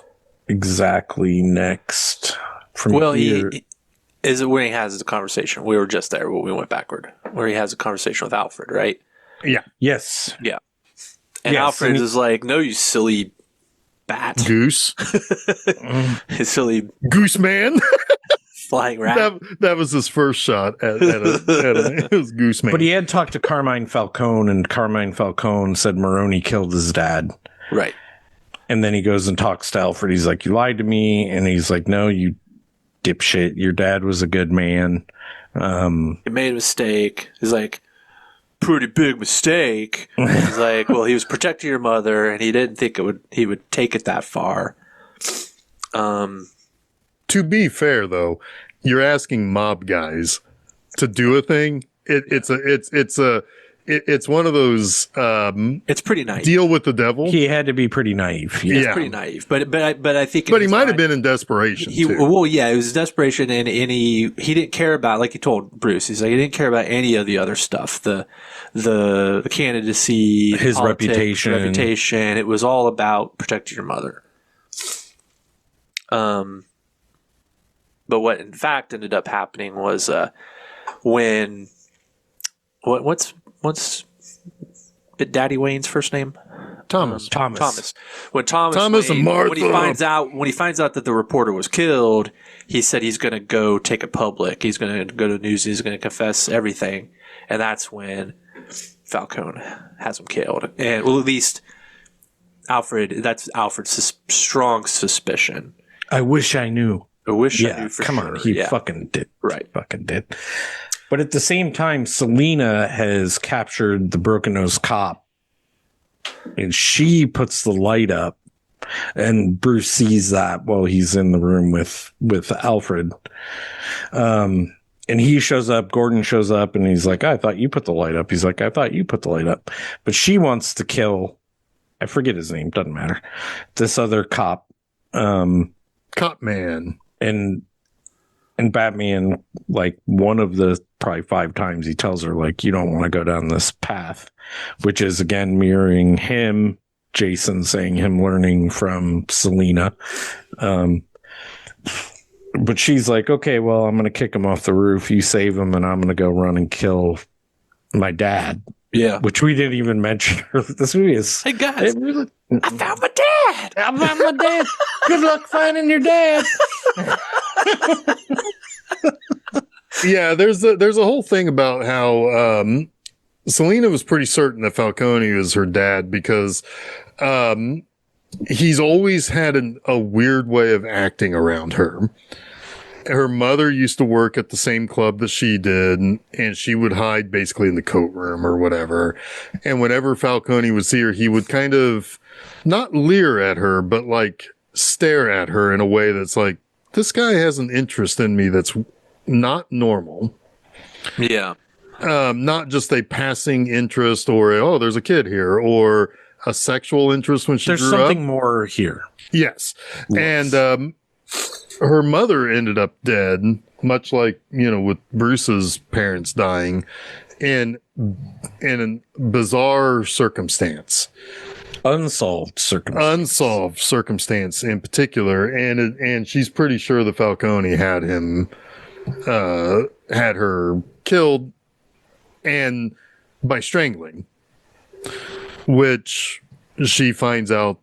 exactly next from here. Is it when he has the conversation? We were just there, but we went backward. Where he has a conversation with Alfred, right? Yeah. Yes. Yeah. And Alfred is like, no, you silly bat. Goose. Silly goose man. Flying rat. That was his first shot at it was Goose Man. But he had talked to Carmine Falcone, and Carmine Falcone said Maroni killed his dad. Right. And then he goes and talks to Alfred. He's like, you lied to me. And he's like, no, you dipshit. Your dad was a good man. He made a mistake. He's like, pretty big mistake. He's like, well, he was protecting your mother, and he didn't think he would take it that far. To be fair, though, you're asking mob guys to do a thing. It's one of those. It's pretty naive. Deal with the devil. He had to be pretty naive. Yeah, it's pretty naive. But I think. But he might have been in desperation. Well, yeah, it was desperation, and he didn't care about, like he told Bruce. He's like, he didn't care about any of the other stuff. The candidacy, his reputation. It was all about protecting your mother. But what in fact ended up happening was when what's Daddy Wayne's first name? Thomas. When Thomas and Martha. when he finds out that the reporter was killed, he said he's going to go take it public. He's going to go to the news. He's going to confess everything, and that's when Falcone has him killed. And well, at least Alfred. That's Alfred's strong suspicion. I wish I knew. I wish I knew for come sure. on, he fucking did. Right. Fucking did. But at the same time, Selena has captured the broken-nosed cop, and she puts the light up, and Bruce sees that while he's in the room with Alfred. And he shows up, Gordon shows up, and he's like, I thought you put the light up. He's like, I thought you put the light up. But she wants to kill, I forget his name, doesn't matter, this other cop. Cop man. And Batman, like one of the probably 5 times he tells her, like, you don't want to go down this path, which is again mirroring him, Jason saying him learning from Selena. But she's like, okay, well, I'm going to kick him off the roof. You save him and I'm going to go run and kill my dad. Yeah. Which we didn't even mention. This movie is. Hey, guys. I found my dad. I found my dad. Good luck finding your dad. Yeah, there's a whole thing about how Selena was pretty certain that Falcone was her dad because he's always had a weird way of acting around her. her mother used to work at the same club that she did, and she would hide basically in the coat room or whatever. And whenever Falcone would see her, he would kind of not leer at her, but like stare at her in a way that's like, this guy has an interest in me that's not normal. Yeah. Not just a passing interest or, oh, there's a kid here, or a sexual interest when she There's grew something up. more here. Yes. And her mother ended up dead, much like, with Bruce's parents dying in a bizarre circumstance. Unsolved circumstance in particular. And she's pretty sure the Falcone had her killed and by strangling, which she finds out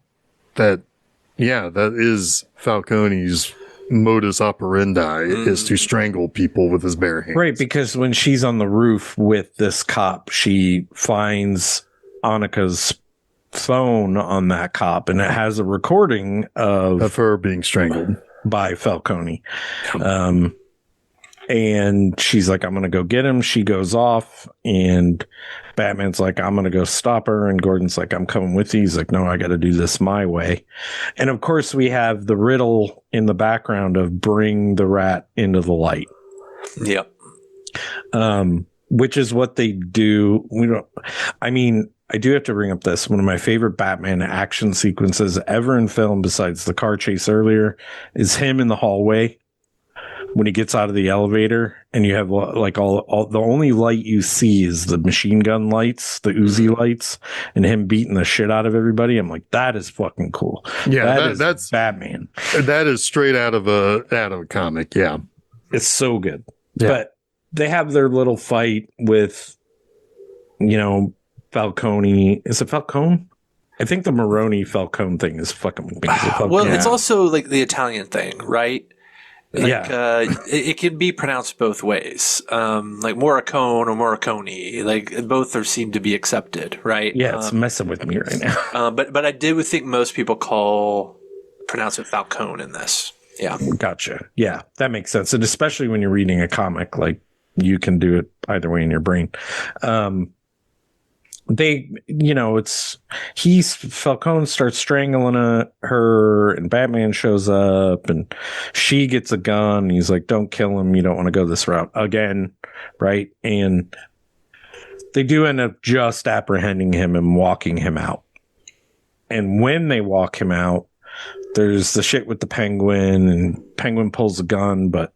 that is Falcone's modus operandi is to strangle people with his bare hands. Right, because when she's on the roof with this cop, she finds Annika's phone on that cop, and it has a recording of her being strangled by Falcone. And she's like, I'm going to go get him. She goes off, and Batman's like, I'm going to go stop her. And Gordon's like, I'm coming with you. He's like, no, I got to do this my way. And of course, we have the riddle in the background of bring the rat into the light. Yep. Which is what they do. I do have to bring up this. One of my favorite Batman action sequences ever in film, besides the car chase earlier, is him in the hallway when he gets out of the elevator, and you have like all the only light you see is the machine gun lights, the Uzi lights, and him beating the shit out of everybody. I'm like, that is fucking cool. Yeah, that's Batman. That is straight out of a comic. Yeah, it's so good. Yeah. But they have their little fight with, Falcone. Is it Falcone? I think the Maroni Falcone thing is fucking. Well, it's also like the Italian thing, right? It can be pronounced both ways. Like Morricone or Morricone, like both seem to be accepted, right? Yeah, it's messing with me right now. But I do think most people pronounce it Falcone in this. Yeah. Gotcha. Yeah, that makes sense. And especially when you're reading a comic, like you can do it either way in your brain. Falcone starts strangling her, and Batman shows up, and she gets a gun, and he's like, don't kill him, you don't want to go this route again, right? And they do end up just apprehending him and walking him out. And when they walk him out, there's the shit with the Penguin, and Penguin pulls a gun, but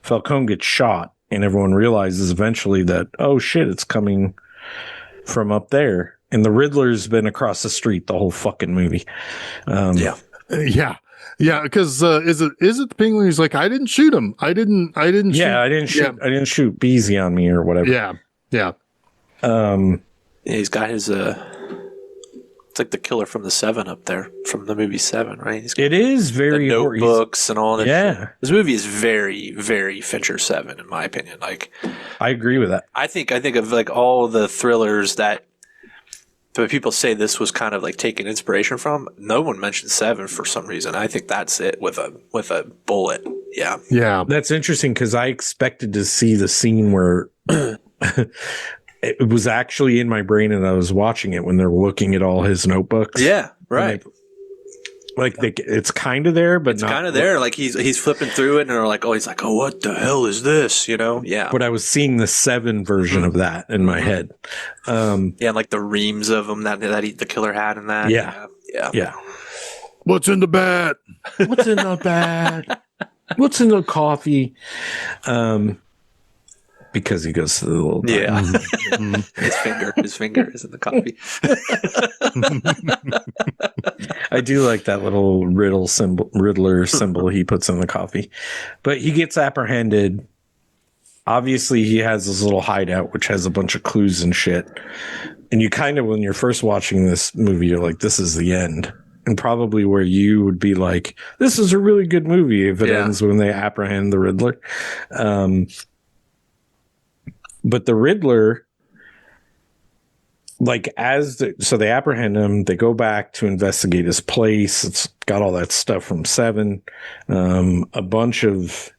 Falcone gets shot, and everyone realizes eventually that, oh shit, it's coming from up there. And the Riddler's been across the street the whole fucking movie. Yeah. Because is it the Penguin? He's like, I didn't shoot him. I didn't shoot. Yeah, I didn't shoot. I didn't shoot. Be easy on me or whatever. Yeah. He's got his it's like the killer from the Seven up there from the movie Seven, right? It is very the notebooks and all that. Yeah, shit. This movie is very, very Fincher 7 in my opinion. Like, I agree with that. I think of like all the thrillers that people say this was kind of like taking inspiration from. No one mentioned Seven for some reason. I think that's it with a bullet. Yeah. That's interesting because I expected to see the scene where. It was actually in my brain, and I was watching it when they're looking at all his notebooks. Yeah, right. It's kind of there, but it's kind of there. Like he's flipping through it, and they're like, he's like, what the hell is this? Yeah. But I was seeing the Seven version of that in my head. And like the reams of them that the killer had in that. Yeah. What's in the bat? What's in the bat? What's in the coffee? Because he goes to the little his finger is in the coffee. I do like that little Riddler symbol he puts in the coffee. But he gets apprehended. Obviously, he has this little hideout which has a bunch of clues and shit. And you kind of, when you're first watching this movie, you're like, this is the end. And probably where you would be like, this is a really good movie if it ends when they apprehend the Riddler. But the Riddler, so they apprehend him, they go back to investigate his place. It's got all that stuff from Seven. A bunch of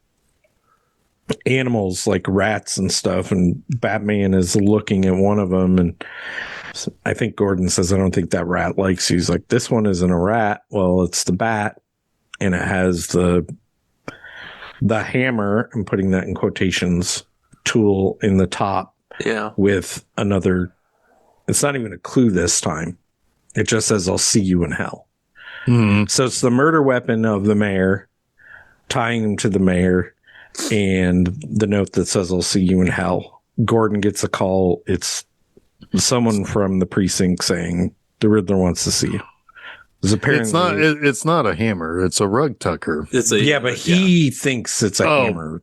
animals like rats and stuff, and Batman is looking at one of them, and I think Gordon says, I don't think that rat likes you. He's like, this one isn't a rat. Well, it's the bat, and it has the hammer, I'm putting that in quotations, tool in the top. Yeah. With another, it's not even a clue this time. It just says, I'll see you in hell. Mm-hmm. So it's the murder weapon of the mayor, tying him to the mayor, and the note that says, I'll see you in hell. Gordon gets a call. It's someone from the precinct saying, the Riddler wants to see you. Apparently, it's not a hammer. It's a rug tucker. But he thinks it's a hammer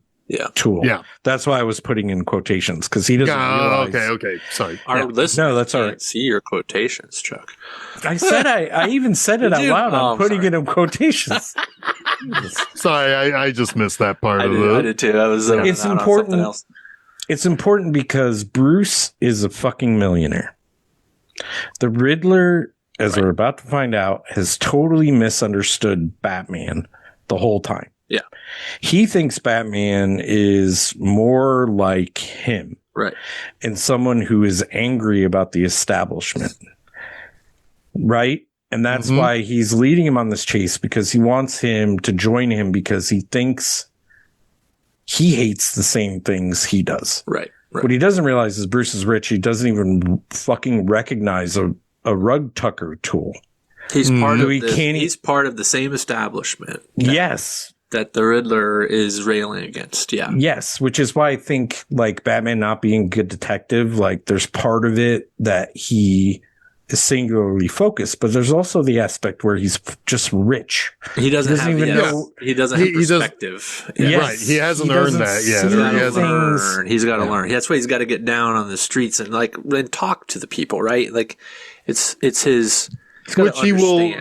tool. Yeah. That's why I was putting in quotations, because he doesn't realize. Okay. Sorry. Our listeners no, that's all right. See your quotations, Chuck. I said I even said it out loud. I'm putting it in quotations. Sorry, I just missed that part of it. I did too. I was it's important. Else. It's important because Bruce is a fucking millionaire. The Riddler, as we're about to find out, has totally misunderstood Batman the whole time. Yeah. He thinks Batman is more like him. Right. And someone who is angry about the establishment. Right? And that's why he's leading him on this chase, because he wants him to join him, because he thinks he hates the same things he does. Right. What he doesn't realize is Bruce is rich. He doesn't even fucking recognize a rug tucker tool. He's part of he's part of the same establishment. Yes. That the Riddler is railing against. Yeah. Yes. Which is why I think, like, Batman not being a good detective, like, there's part of it that he is singularly focused, but there's also the aspect where he's just rich. He doesn't even know. He doesn't have perspective. Yes. Right. He hasn't earned that yet. He's got to learn. That's why he's got to get down on the streets and talk to the people, right? Like it's his, which he will,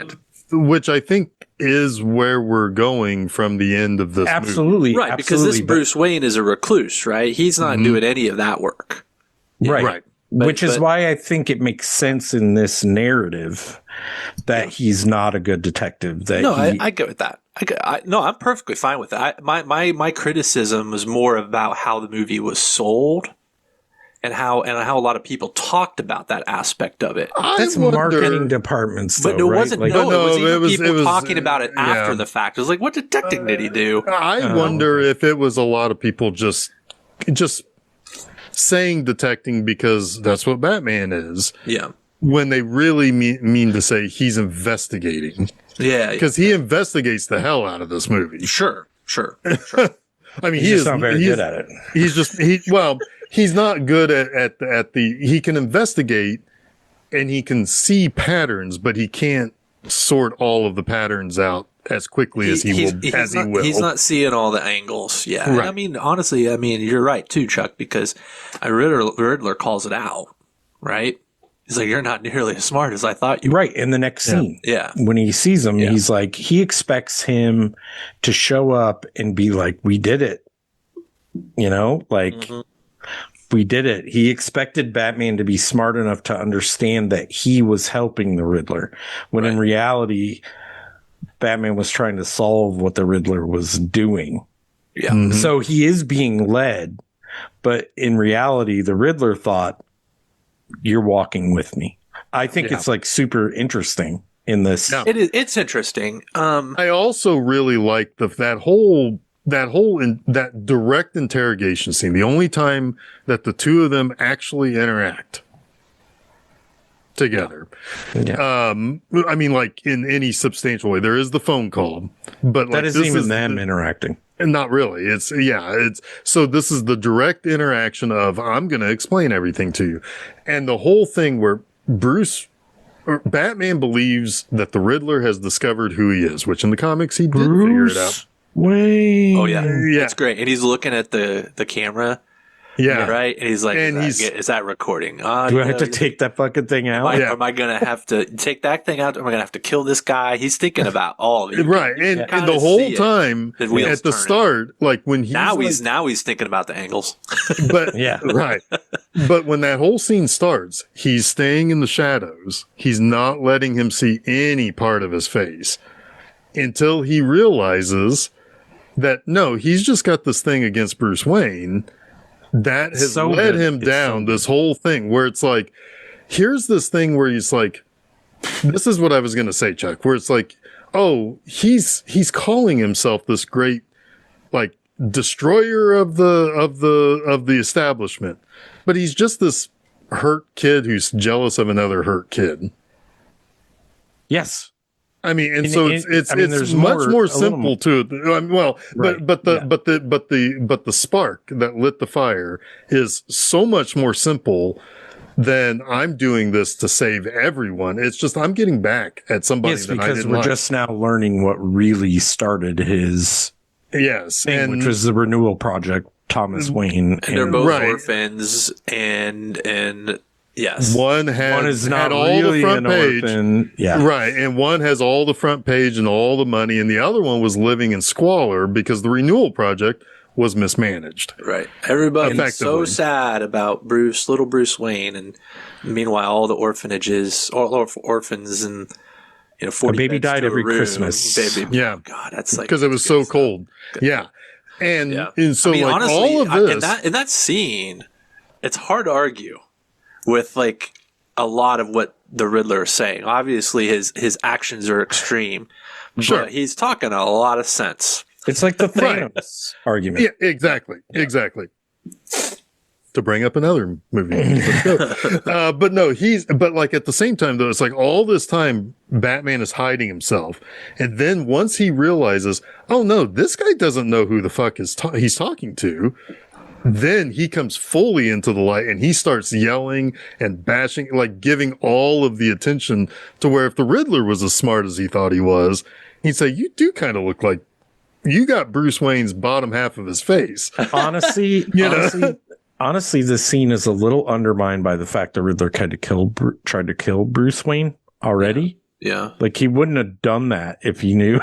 which I think is where we're going from the end of this movie. Right. Because this Bruce Wayne is a recluse, right? He's not doing any of that work. Right. Which is why I think it makes sense in this narrative that he's not a good detective. I get with that. I'm perfectly fine with that. My criticism was more about how the movie was sold and how a lot of people talked about that aspect of it. That's marketing departments, though, but it wasn't. Right? It was people talking about it after the fact. It was like, what detecting did he do? I wonder if it was a lot of people just saying detecting because that's what Batman is. Yeah. When they really mean to say he's investigating. Yeah. Because he investigates the hell out of this movie. Sure. I mean, he's not very good at it. He's not good at the, he can investigate and he can see patterns, but he can't sort all of the patterns out as quickly as he will. He's not seeing all the angles. Yeah. Right. I mean, honestly, you're right too, Chuck, because Riddler calls it out, right? He's like, you're not nearly as smart as I thought you were. Right. In the next scene. Yeah. When he sees him, he's like, he expects him to show up and be like, we did it. You know, like, we did it. He expected Batman to be smart enough to understand that he was helping the Riddler, when in reality, Batman was trying to solve what the Riddler was doing. Yeah. So he is being led, but in reality, the Riddler thought, you're walking with me. I think it's like super interesting in this. Yeah. It's interesting. I also really like that direct interrogation scene. The only time that the two of them actually interact together. Yeah. I mean, like in any substantial way. There is the phone call, but that isn't even them interacting. Not really. So this is the direct interaction of, I'm going to explain everything to you. And the whole thing where Batman believes that the Riddler has discovered who he is, which in the comics he did figure it out. Wait. Oh yeah. That's great. And he's looking at the camera. Yeah. Right. And he's like, is that recording? Do I have to take that fucking thing out? Am I going to have to take that thing out? Am I going to have to kill this guy? He's thinking about all of it. Right. And the whole time at the start, like when he's now he's thinking about the angles. But right. But when that whole scene starts, he's staying in the shadows. He's not letting him see any part of his face until he realizes that no, he's just got this thing against Bruce Wayne that has So led good. him It's down so this whole thing where it's like, here's this thing where he's like, this is what I was going to say, Chuck, where it's like, oh, he's calling himself this great, like, destroyer of the establishment, but he's just this hurt kid who's jealous of another hurt kid. Yes. I mean, and And so it- it's I mean, there's much more- more a little simple more- to it. I mean, well, Right, but yeah. the spark that lit the fire is so much more simple than I'm doing this to save everyone. It's just I'm getting back at somebody Yes, that I because didn't we're like. just now learning what really started his Yes, thing, and which was the renewal project, Thomas Wayne. And they're both Right. orphans, and yes, one is not had all really the front an page. orphan. Yeah. Right, and one has all the front page and all the money, and the other one was living in squalor because the renewal project was mismanaged. right. Everybody's so Effectively. sad about little Bruce Wayne, and meanwhile, all the orphanages, all orphans, and 40 A baby beds died to a every room. Christmas. Baby, Yeah. oh God, that's like Because it was so cold. Yeah. And, Yeah. and so I mean, like honestly, all of this in that scene, it's hard to argue with like a lot of what the Riddler is saying. Obviously, his actions are extreme, Sure. but he's talking a lot of sense. It's like the Right. Thanos argument. Yeah, exactly. To bring up another movie. Let's go. But no, but like at the same time though, it's like all this time Batman is hiding himself. And then once he realizes, oh no, this guy doesn't know who the fuck he's talking to. Then he comes fully into the light and he starts yelling and bashing, like giving all of the attention to where if the Riddler was as smart as he thought he was, he'd say, you do kind of look like you got Bruce Wayne's bottom half of his face. Honestly, You know? honestly, this scene is a little undermined by the fact that Riddler tried to kill Bruce Wayne already. Yeah. Like he wouldn't have done that if he knew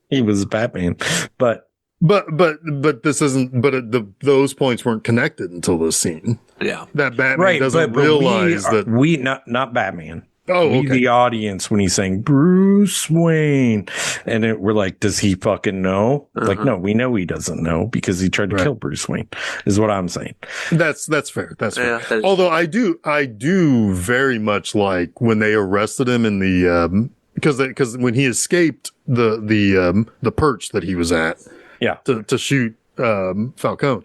he was Batman. But This isn't. Those points weren't connected until this scine. Yeah. That Batman right, doesn't but realize we, that. we not Batman. Oh, We, okay. the audience, when he's saying Bruce Wayne, and we're like, does he fucking know? Like, no, we know he doesn't know because he tried to Right. kill Bruce Wayne. Is what I'm saying. That's fair. That's Yeah, fair. that is- Although I do very much like when they arrested him in the because when he escaped the perch that he was at. Yeah. To shoot Falcone.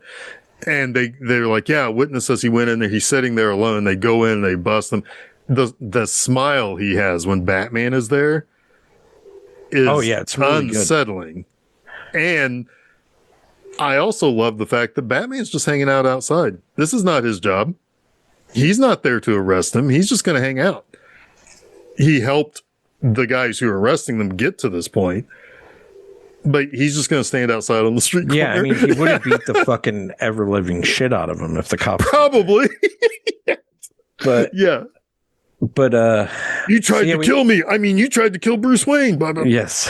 And they're like, yeah, witness says he went in there, he's sitting there alone. They go in, they bust him. The smile he has when Batman is there is it's really good. unsettling. And I also love the fact that Batman's just hanging out outside. This is not his job. He's not there to arrest him. He's just going to hang out. He helped the guys who are arresting them get to this point. But he's just going to stand outside on the street corner. Yeah, I mean, he would have beat the fucking ever living shit out of him if the cops. Probably. But Yeah. You tried to kill me. I mean, you tried to kill Bruce Wayne. Blah, blah, blah. Yes,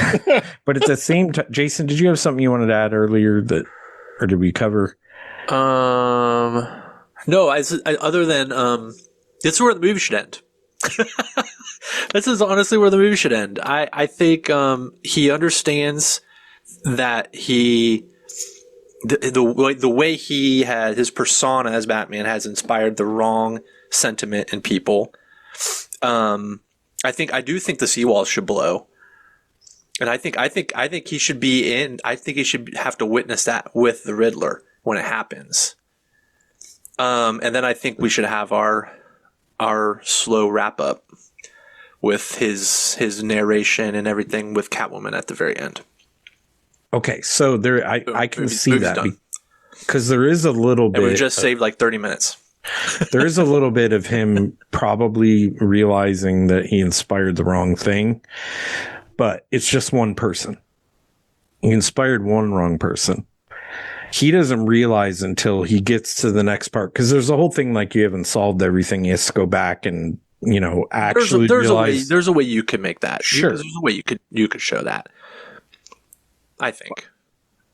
but at the same time, Jason, did you have something you wanted to add earlier or did we cover? No, other than this is where the movie should end. This is honestly where the movie should end. I think he understands that the way he had his persona as Batman has inspired the wrong sentiment in people. I do think the seawalls should blow. And I think he should be in. I think he should have to witness that with the Riddler when it happens. And then I think we should have our slow wrap up with his narration and everything with Catwoman at the very end. Okay, so there, I can see movie's that done. because there is a little bit. And we've just saved like 30 minutes. There is a little bit of him probably realizing that he inspired the wrong thing, but it's just one person. He inspired one wrong person. He doesn't realize until he gets to the next part, because there's a whole thing like you haven't solved everything. He has to go back and actually realize. There's a way you could make that. Sure. There's a way you could show that. I think.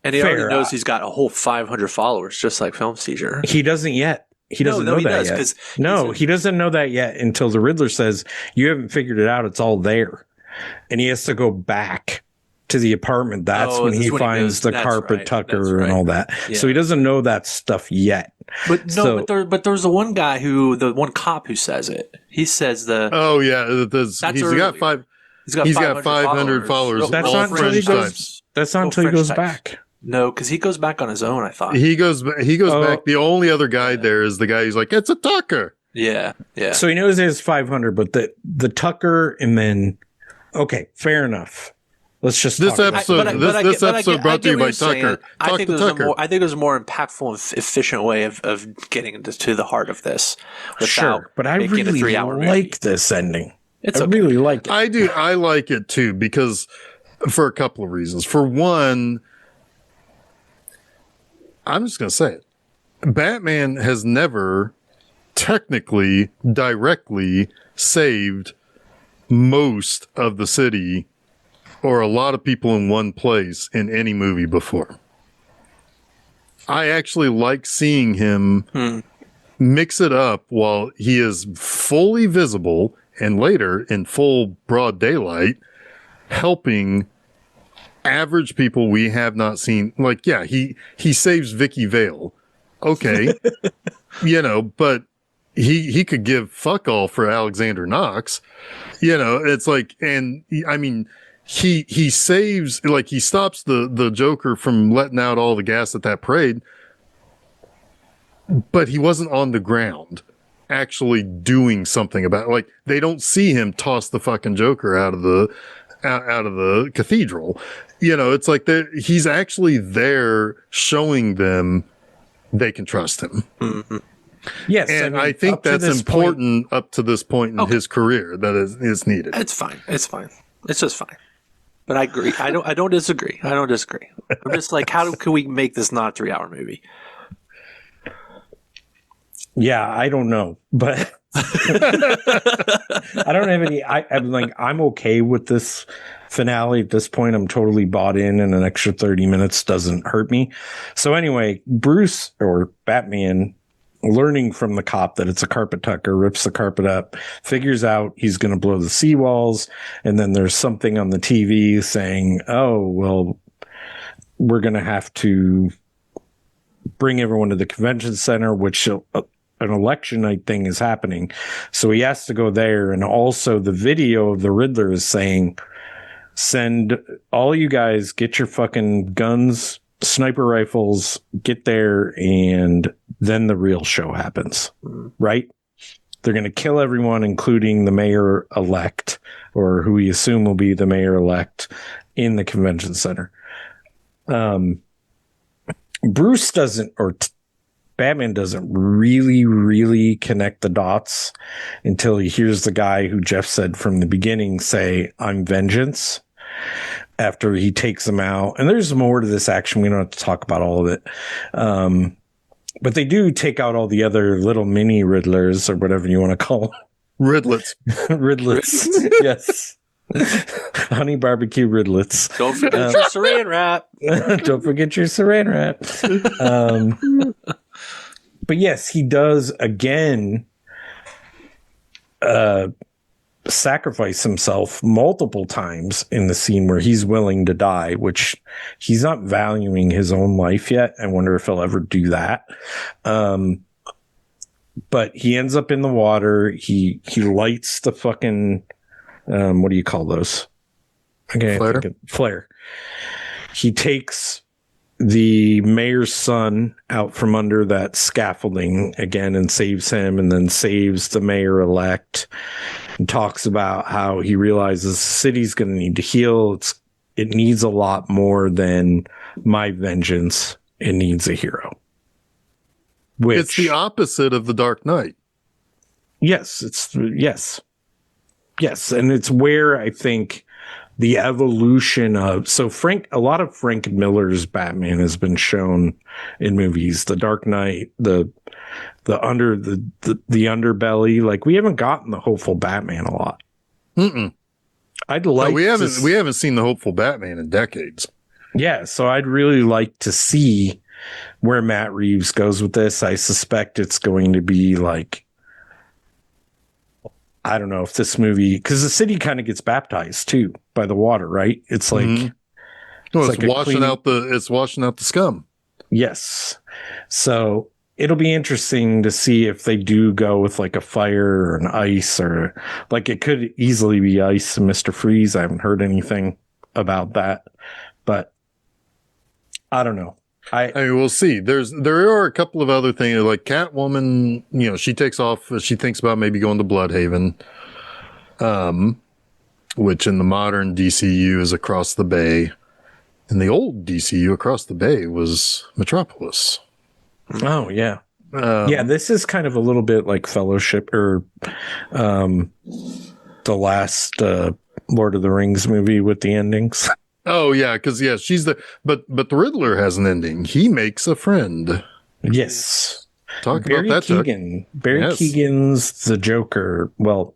And he Fair. already knows he's got a whole 500 followers, just like Film Seizure. He doesn't yet. He doesn't know he that does, yet. 'cause No, he doesn't know that yet until the Riddler says, you haven't figured it out. It's all there. And he has to go back to the apartment, that's when he finds the carpet tucker and all that. Yeah. So he doesn't know that stuff yet. But no, but there's the one guy the one cop who says it. He says he's got 500 followers. That's not until he goes back. No, because he goes back on his own, I thought. He goes back. The only other guy there is the guy who's like, it's a Tucker. Yeah. So he knows he has 500, but the Tucker, and then, okay, fair enough. Let's just this episode brought to you by Tucker. I think there's a more impactful and efficient way of getting to the heart of this. Sure, but I really like this ending. I really like it. I do. I like it too, because for a couple of reasons. For one, I'm just going to say it. Batman has never technically directly saved most of the city or a lot of people in one place in any movie before. I actually like seeing him mix it up while he is fully visible and later in full broad daylight, helping average people we have not seen. Like, yeah, he saves Vicky Vale. Okay. But he could give fuck all for Alexander Knox. It's like, and I mean, he saves, like, he stops the Joker from letting out all the gas at that parade, but he wasn't on the ground actually doing something about it. Like, they don't see him toss the fucking Joker out of the cathedral. It's like he's actually there showing them they can trust him. Mm-hmm. Yes. And I think that's important up to this point in his career that is needed. It's fine. It's just fine. But I agree. I don't disagree. I'm just like, how can we make this not a 3-hour movie? Yeah, I don't know, but I don't have any. I'm okay with this finale at this point. I'm totally bought in, and an extra 30 minutes doesn't hurt me. So anyway, Bruce, or Batman, learning from the cop that it's a carpet tucker, rips the carpet up, figures out he's going to blow the seawalls, and then there's something on the TV saying, "Oh, well, we're going to have to bring everyone to the convention center," which an election night thing is happening. So he has to go there. And also the video of the Riddler is saying, send all you guys, get your fucking guns, sniper rifles, get there. And then the real show happens, right? They're going to kill everyone, including the mayor elect, or who we assume will be the mayor elect, in the convention center. Bruce doesn't, or Batman doesn't really connect the dots until he hears the guy who Jeff said from the beginning say, "I'm vengeance," after he takes him out. And there's more to this action. We don't have to talk about all of it. But they do take out all the other little mini Riddlers, or whatever you want to call them. Ridlets. Ridlets. Yes. Honey barbecue Ridlets. Don't forget your saran wrap. Don't forget your saran wrap. But yes, he does again sacrifice himself multiple times in the scene where he's willing to die, which he's not valuing his own life yet. I wonder if he'll ever do that. But he ends up in the water. He lights the fucking what do you call those? Okay, flare. He takes the mayor's son out from under that scaffolding again and saves him, and then saves the mayor-elect, and talks about how he realizes the city's going to need to heal. It needs a lot more than my vengeance. It needs a hero. It's the opposite of the Dark Knight. Yes, Yes, and it's where I think the evolution of a lot of Frank Miller's Batman has been shown in movies. The Dark Knight, the underbelly. Like, we haven't gotten the hopeful Batman a lot. I'd like. We haven't seen the hopeful Batman in decades. Yeah, so I'd really like to see where Matt Reeves goes with this. I suspect it's going to be like, I don't know if this movie, because the city kind of gets baptized too by the water, right? It's like No, It's it's like a washing clean- out the scum. Yes. So it'll be interesting to see if they do go with like a fire or an ice, or like it could easily be ice and Mr. Freeze. I haven't heard anything about that, but I don't know. I mean, we'll see. There are a couple of other things like Catwoman. She takes off. She thinks about maybe going to Bloodhaven, which in the modern DCU is across the bay. In the old DCU, across the bay was Metropolis. Oh yeah. Yeah, this is kind of a little bit like Fellowship or the last Lord of the Rings movie with the endings. Oh yeah, because she's but the Riddler has an ending. He makes a friend. Yes. Talk Barry about that, Chuck. Keoghan. Barry Yes. Keoghan's the Joker. Well,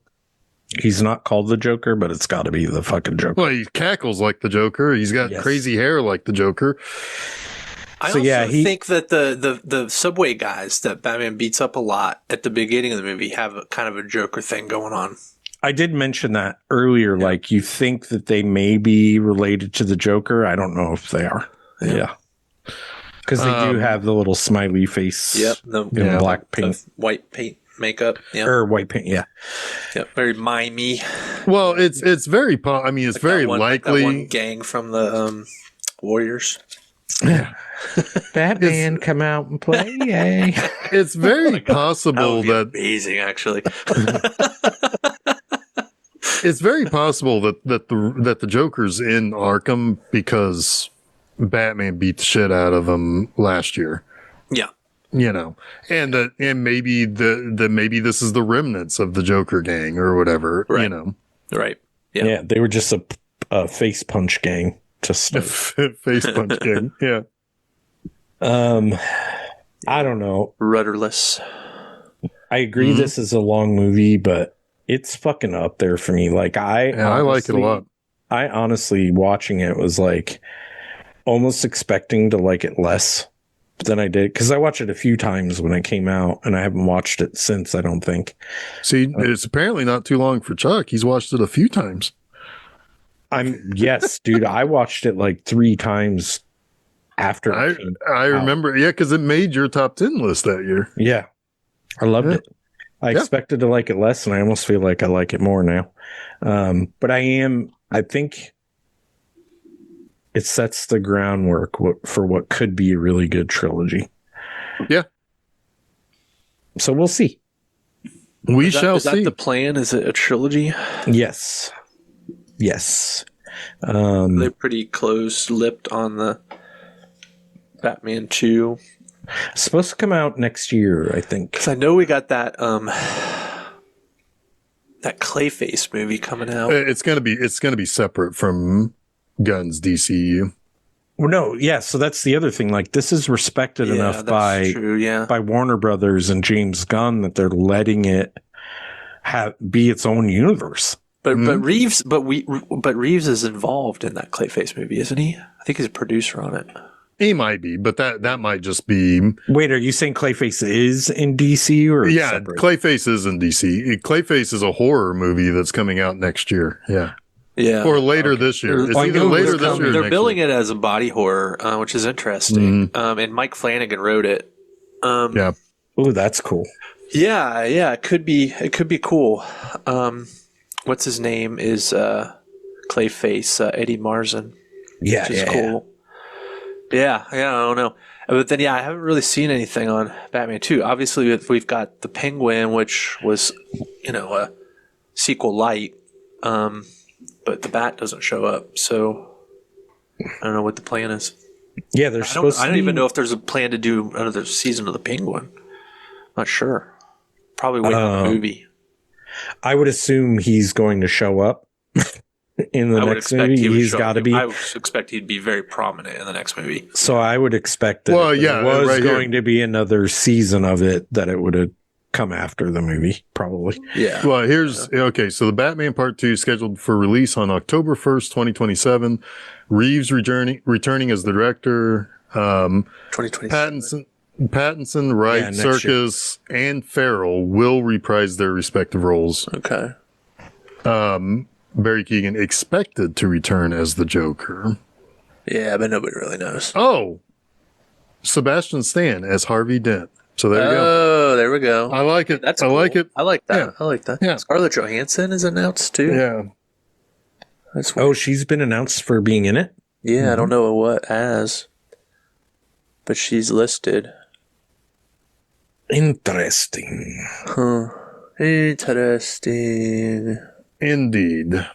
he's not called the Joker, but it's got to be the fucking Joker. Well, he cackles like the Joker. He's got crazy hair like the Joker. I also think that the subway guys that Batman beats up a lot at the beginning of the movie have a kind of a Joker thing going on. I did mention that earlier. Yeah. Like, you think that they may be related to the Joker. I don't know if they are. Yeah. Because they do have the little smiley face. Yep. In black paint. White paint makeup. Yeah. Or white paint, yeah. Yep. Very mimey. Well, it's very, I mean, it's like very likely. Like that one gang from the Warriors. Yeah. Batman, come out and play. Yay. It's very possible that amazing, actually. It's very possible that the Joker's in Arkham because Batman beat the shit out of him last year. Yeah. And maybe maybe this is the remnants of the Joker gang or whatever, right. Right. Yeah. Yeah, they were just a face punch gang to start. Face punch gang. Yeah. I don't know. Rudderless. I agree this is a long movie, but it's fucking up there for me. Like I like it a lot. I honestly, watching it, was like almost expecting to like it less than I did, because I watched it a few times when it came out, and I haven't watched it since, I don't think. See, it's apparently not too long for Chuck. He's watched it a few times. Yes, dude. I watched it like 3 times after. I remember, because it made your top 10 list that year. Yeah, I loved it. I expected to like it less, and I almost feel like I like it more now. But I think it sets the groundwork for what could be a really good trilogy. Yeah. So we'll see. We shall see. Is that the plan? Is it a trilogy? Yes. They're pretty close-lipped on the Batman 2. Supposed to come out next year, I think. Because I know we got that that Clayface movie coming out. It's gonna be separate from Gunn's DCU. Well, no, yeah. So that's the other thing. Like, this is respected enough by Warner Brothers and James Gunn that they're letting it be its own universe. But Reeves is involved in that Clayface movie, isn't he? I think he's a producer on it. He might be, but that might just be. Wait, are you saying Clayface is in DC or separate? Clayface is in DC. Clayface is a horror movie that's coming out next year. Yeah, or later this year. It's either later this year. They're billing it as a body horror, which is interesting. And Mike Flanagan wrote it. Yeah. Oh, that's cool. Yeah. It could be cool. What's his name is Clayface, Eddie Marsan. Yeah, which is cool. Yeah, I don't know. But then, I haven't really seen anything on Batman 2. Obviously, we've got the Penguin, which was, a sequel light, but the Bat doesn't show up. So I don't know what the plan is. Yeah, I don't even know if there's a plan to do another season of the Penguin. Not sure. Probably wait for the movie. I would assume he's going to show up in the next movie. He's got to be. I would expect he'd be very prominent in the next movie. So I would expect that if there was going to be another season of it, that it would have come after the movie, probably. Yeah. Well, so the Batman Part 2 is scheduled for release on October 1st, 2027. Reeves returning as the director. 2027. Pattinson, Wright, Serkis, and Farrell will reprise their respective roles. Okay. Barry Keoghan expected to return as the Joker. Yeah, but nobody really knows. Oh, Sebastian Stan as Harvey Dent. So there you go. Oh, there we go. I like it. That's I cool. like it. I like that. Yeah. I like that. Yeah. Scarlett Johansson is announced too. Yeah. That's weird. Oh, she's been announced for being in it? Yeah, I don't know what as, but she's listed. Interesting. Huh. Interesting. Indeed.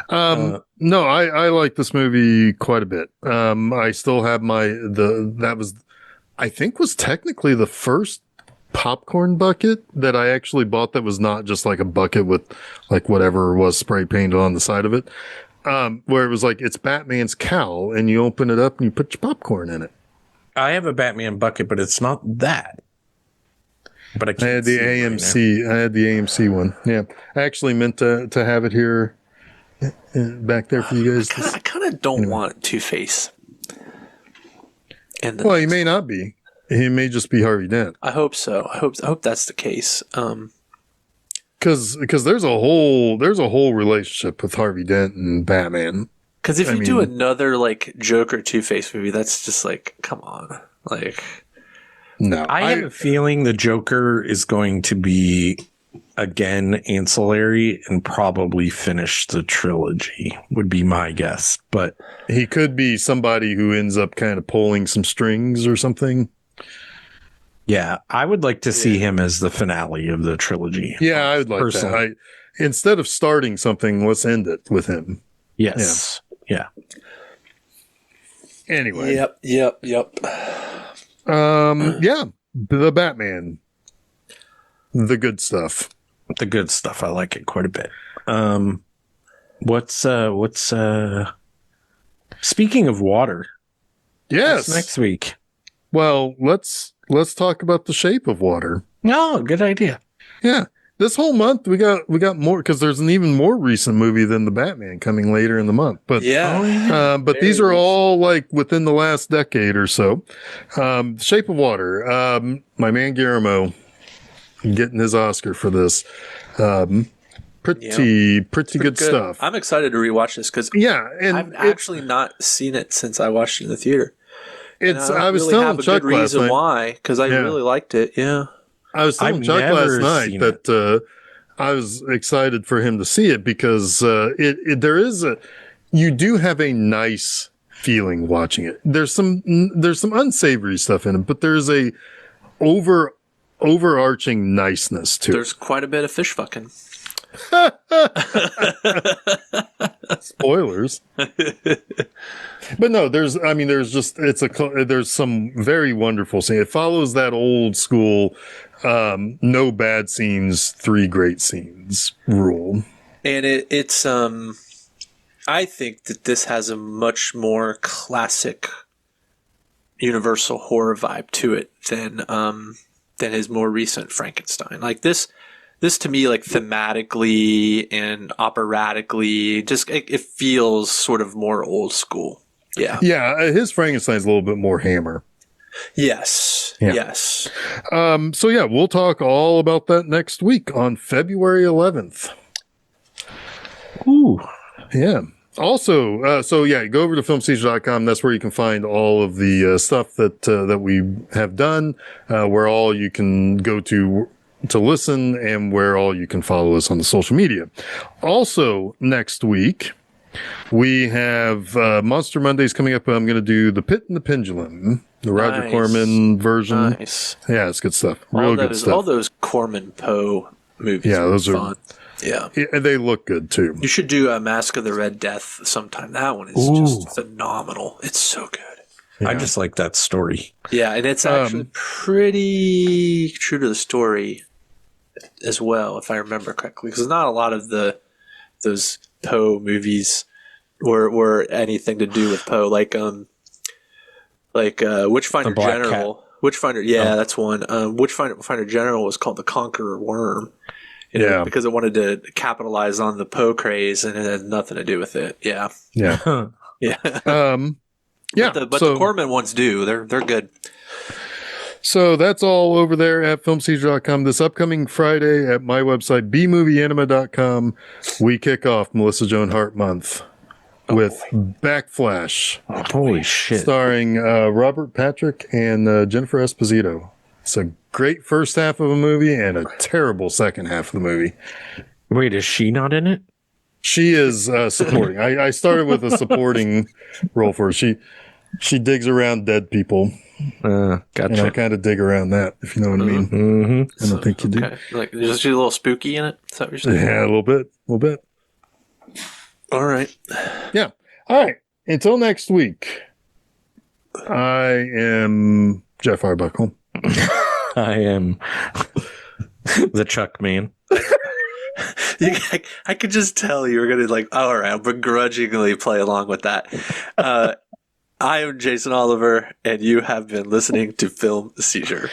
No, I like this movie quite a bit. I still have I think was technically the first popcorn bucket that I actually bought that was not just like a bucket with like whatever was spray painted on the side of it. Where it was like, it's Batman's cowl and you open it up and you put your popcorn in it. I have a Batman bucket, but it's not that. But I had the AMC. I had the AMC one. Yeah. I actually meant to have it here back there for you guys. I kind of don't want Two-Face. Well, he may not be. He may just be Harvey Dent. I hope so. I hope that's the case. Because there's a whole relationship with Harvey Dent and Batman. Because if you do another like Joker Two-Face movie, that's just like, come on, like. No, I have a feeling the Joker is going to be again ancillary and probably finish the trilogy, would be my guess. But he could be somebody who ends up kind of pulling some strings or something. Yeah, I would like to see him as the finale of the trilogy. Yeah, I would like that. Instead of starting something, let's end it with him. Yes. Yeah. Anyway. Yep. Yeah, the Batman. The good stuff. The good stuff. I like it quite a bit. What's speaking of water? Yes. What's next week? Well, let's talk about The Shape of Water. Oh, good idea. Yeah. This whole month we got more because there's an even more recent movie than the Batman coming later in the month. But but these are all like within the last decade or so. The Shape of Water. My man Guillermo getting his Oscar for this. Pretty good stuff. I'm excited to rewatch this because and I've actually not seen it since I watched it in the theater. I was telling Chuck last night why because I really liked it. Yeah. I was telling Chuck last night that I was excited for him to see it because you do have a nice feeling watching it. There's some unsavory stuff in it, but there's a overarching niceness to it. There's quite a bit of fish fucking. Spoilers. But no, there's some very wonderful scene. It follows that old school no bad scenes, 3 great scenes rule. And it's I think that this has a much more classic universal horror vibe to it than his more recent Frankenstein. Like this to me, like thematically and operatically, just it feels sort of more old school. Yeah. Yeah. His Frankenstein's a little bit more hammer. Yes. Yeah. Yes. So yeah, we'll talk all about that next week on February 11th. Ooh. Yeah. Also, go over to filmseizure.com. That's where you can find all of the stuff that we have done, where all you can go to listen and where all you can follow us on the social media. Also, next week, we have Monster Mondays coming up. I'm going to do The Pit and the Pendulum, the Roger Corman version. Nice. Yeah, it's good stuff. Good stuff. All those Corman Poe movies those are are fun. Yeah. They look good, too. You should do Mask of the Red Death sometime. That one is just phenomenal. It's so good. Yeah. I just like that story. Yeah, and it's actually pretty true to the story as well, if I remember correctly. Because not a lot of those Poe movies were anything to do with Poe. Like Witchfinder General. Cat. Witchfinder, that's one. Witchfinder General was called The Conqueror Worm. Because it wanted to capitalize on the Poe craze, and it had nothing to do with it. Yeah. Yeah. Yeah. But the Corman ones do. They're good. So that's all over there at filmseizure.com. This upcoming Friday at my website, bmovieanima.com, we kick off Melissa Joan Hart Month. with Backflash, Holy shit. starring Robert Patrick and Jennifer Esposito. It's a great first half of a movie and a terrible second half of the movie. Wait, is she not in it? She is supporting. I started with a supporting role for her. She digs around dead people. Gotcha. And I kind of dig around that, if you know what I mean. Mm-hmm. I don't think you do. Okay. Like, is she a little spooky in it? Is that what you're saying? Yeah, a little bit. All right. Yeah. All right. Until next week, I am Jeff Arbuckle. I am the Chuck man. I could just tell you were going to all right, I'll begrudgingly play along with that. I am Jason Oliver, and you have been listening to Film Seizure.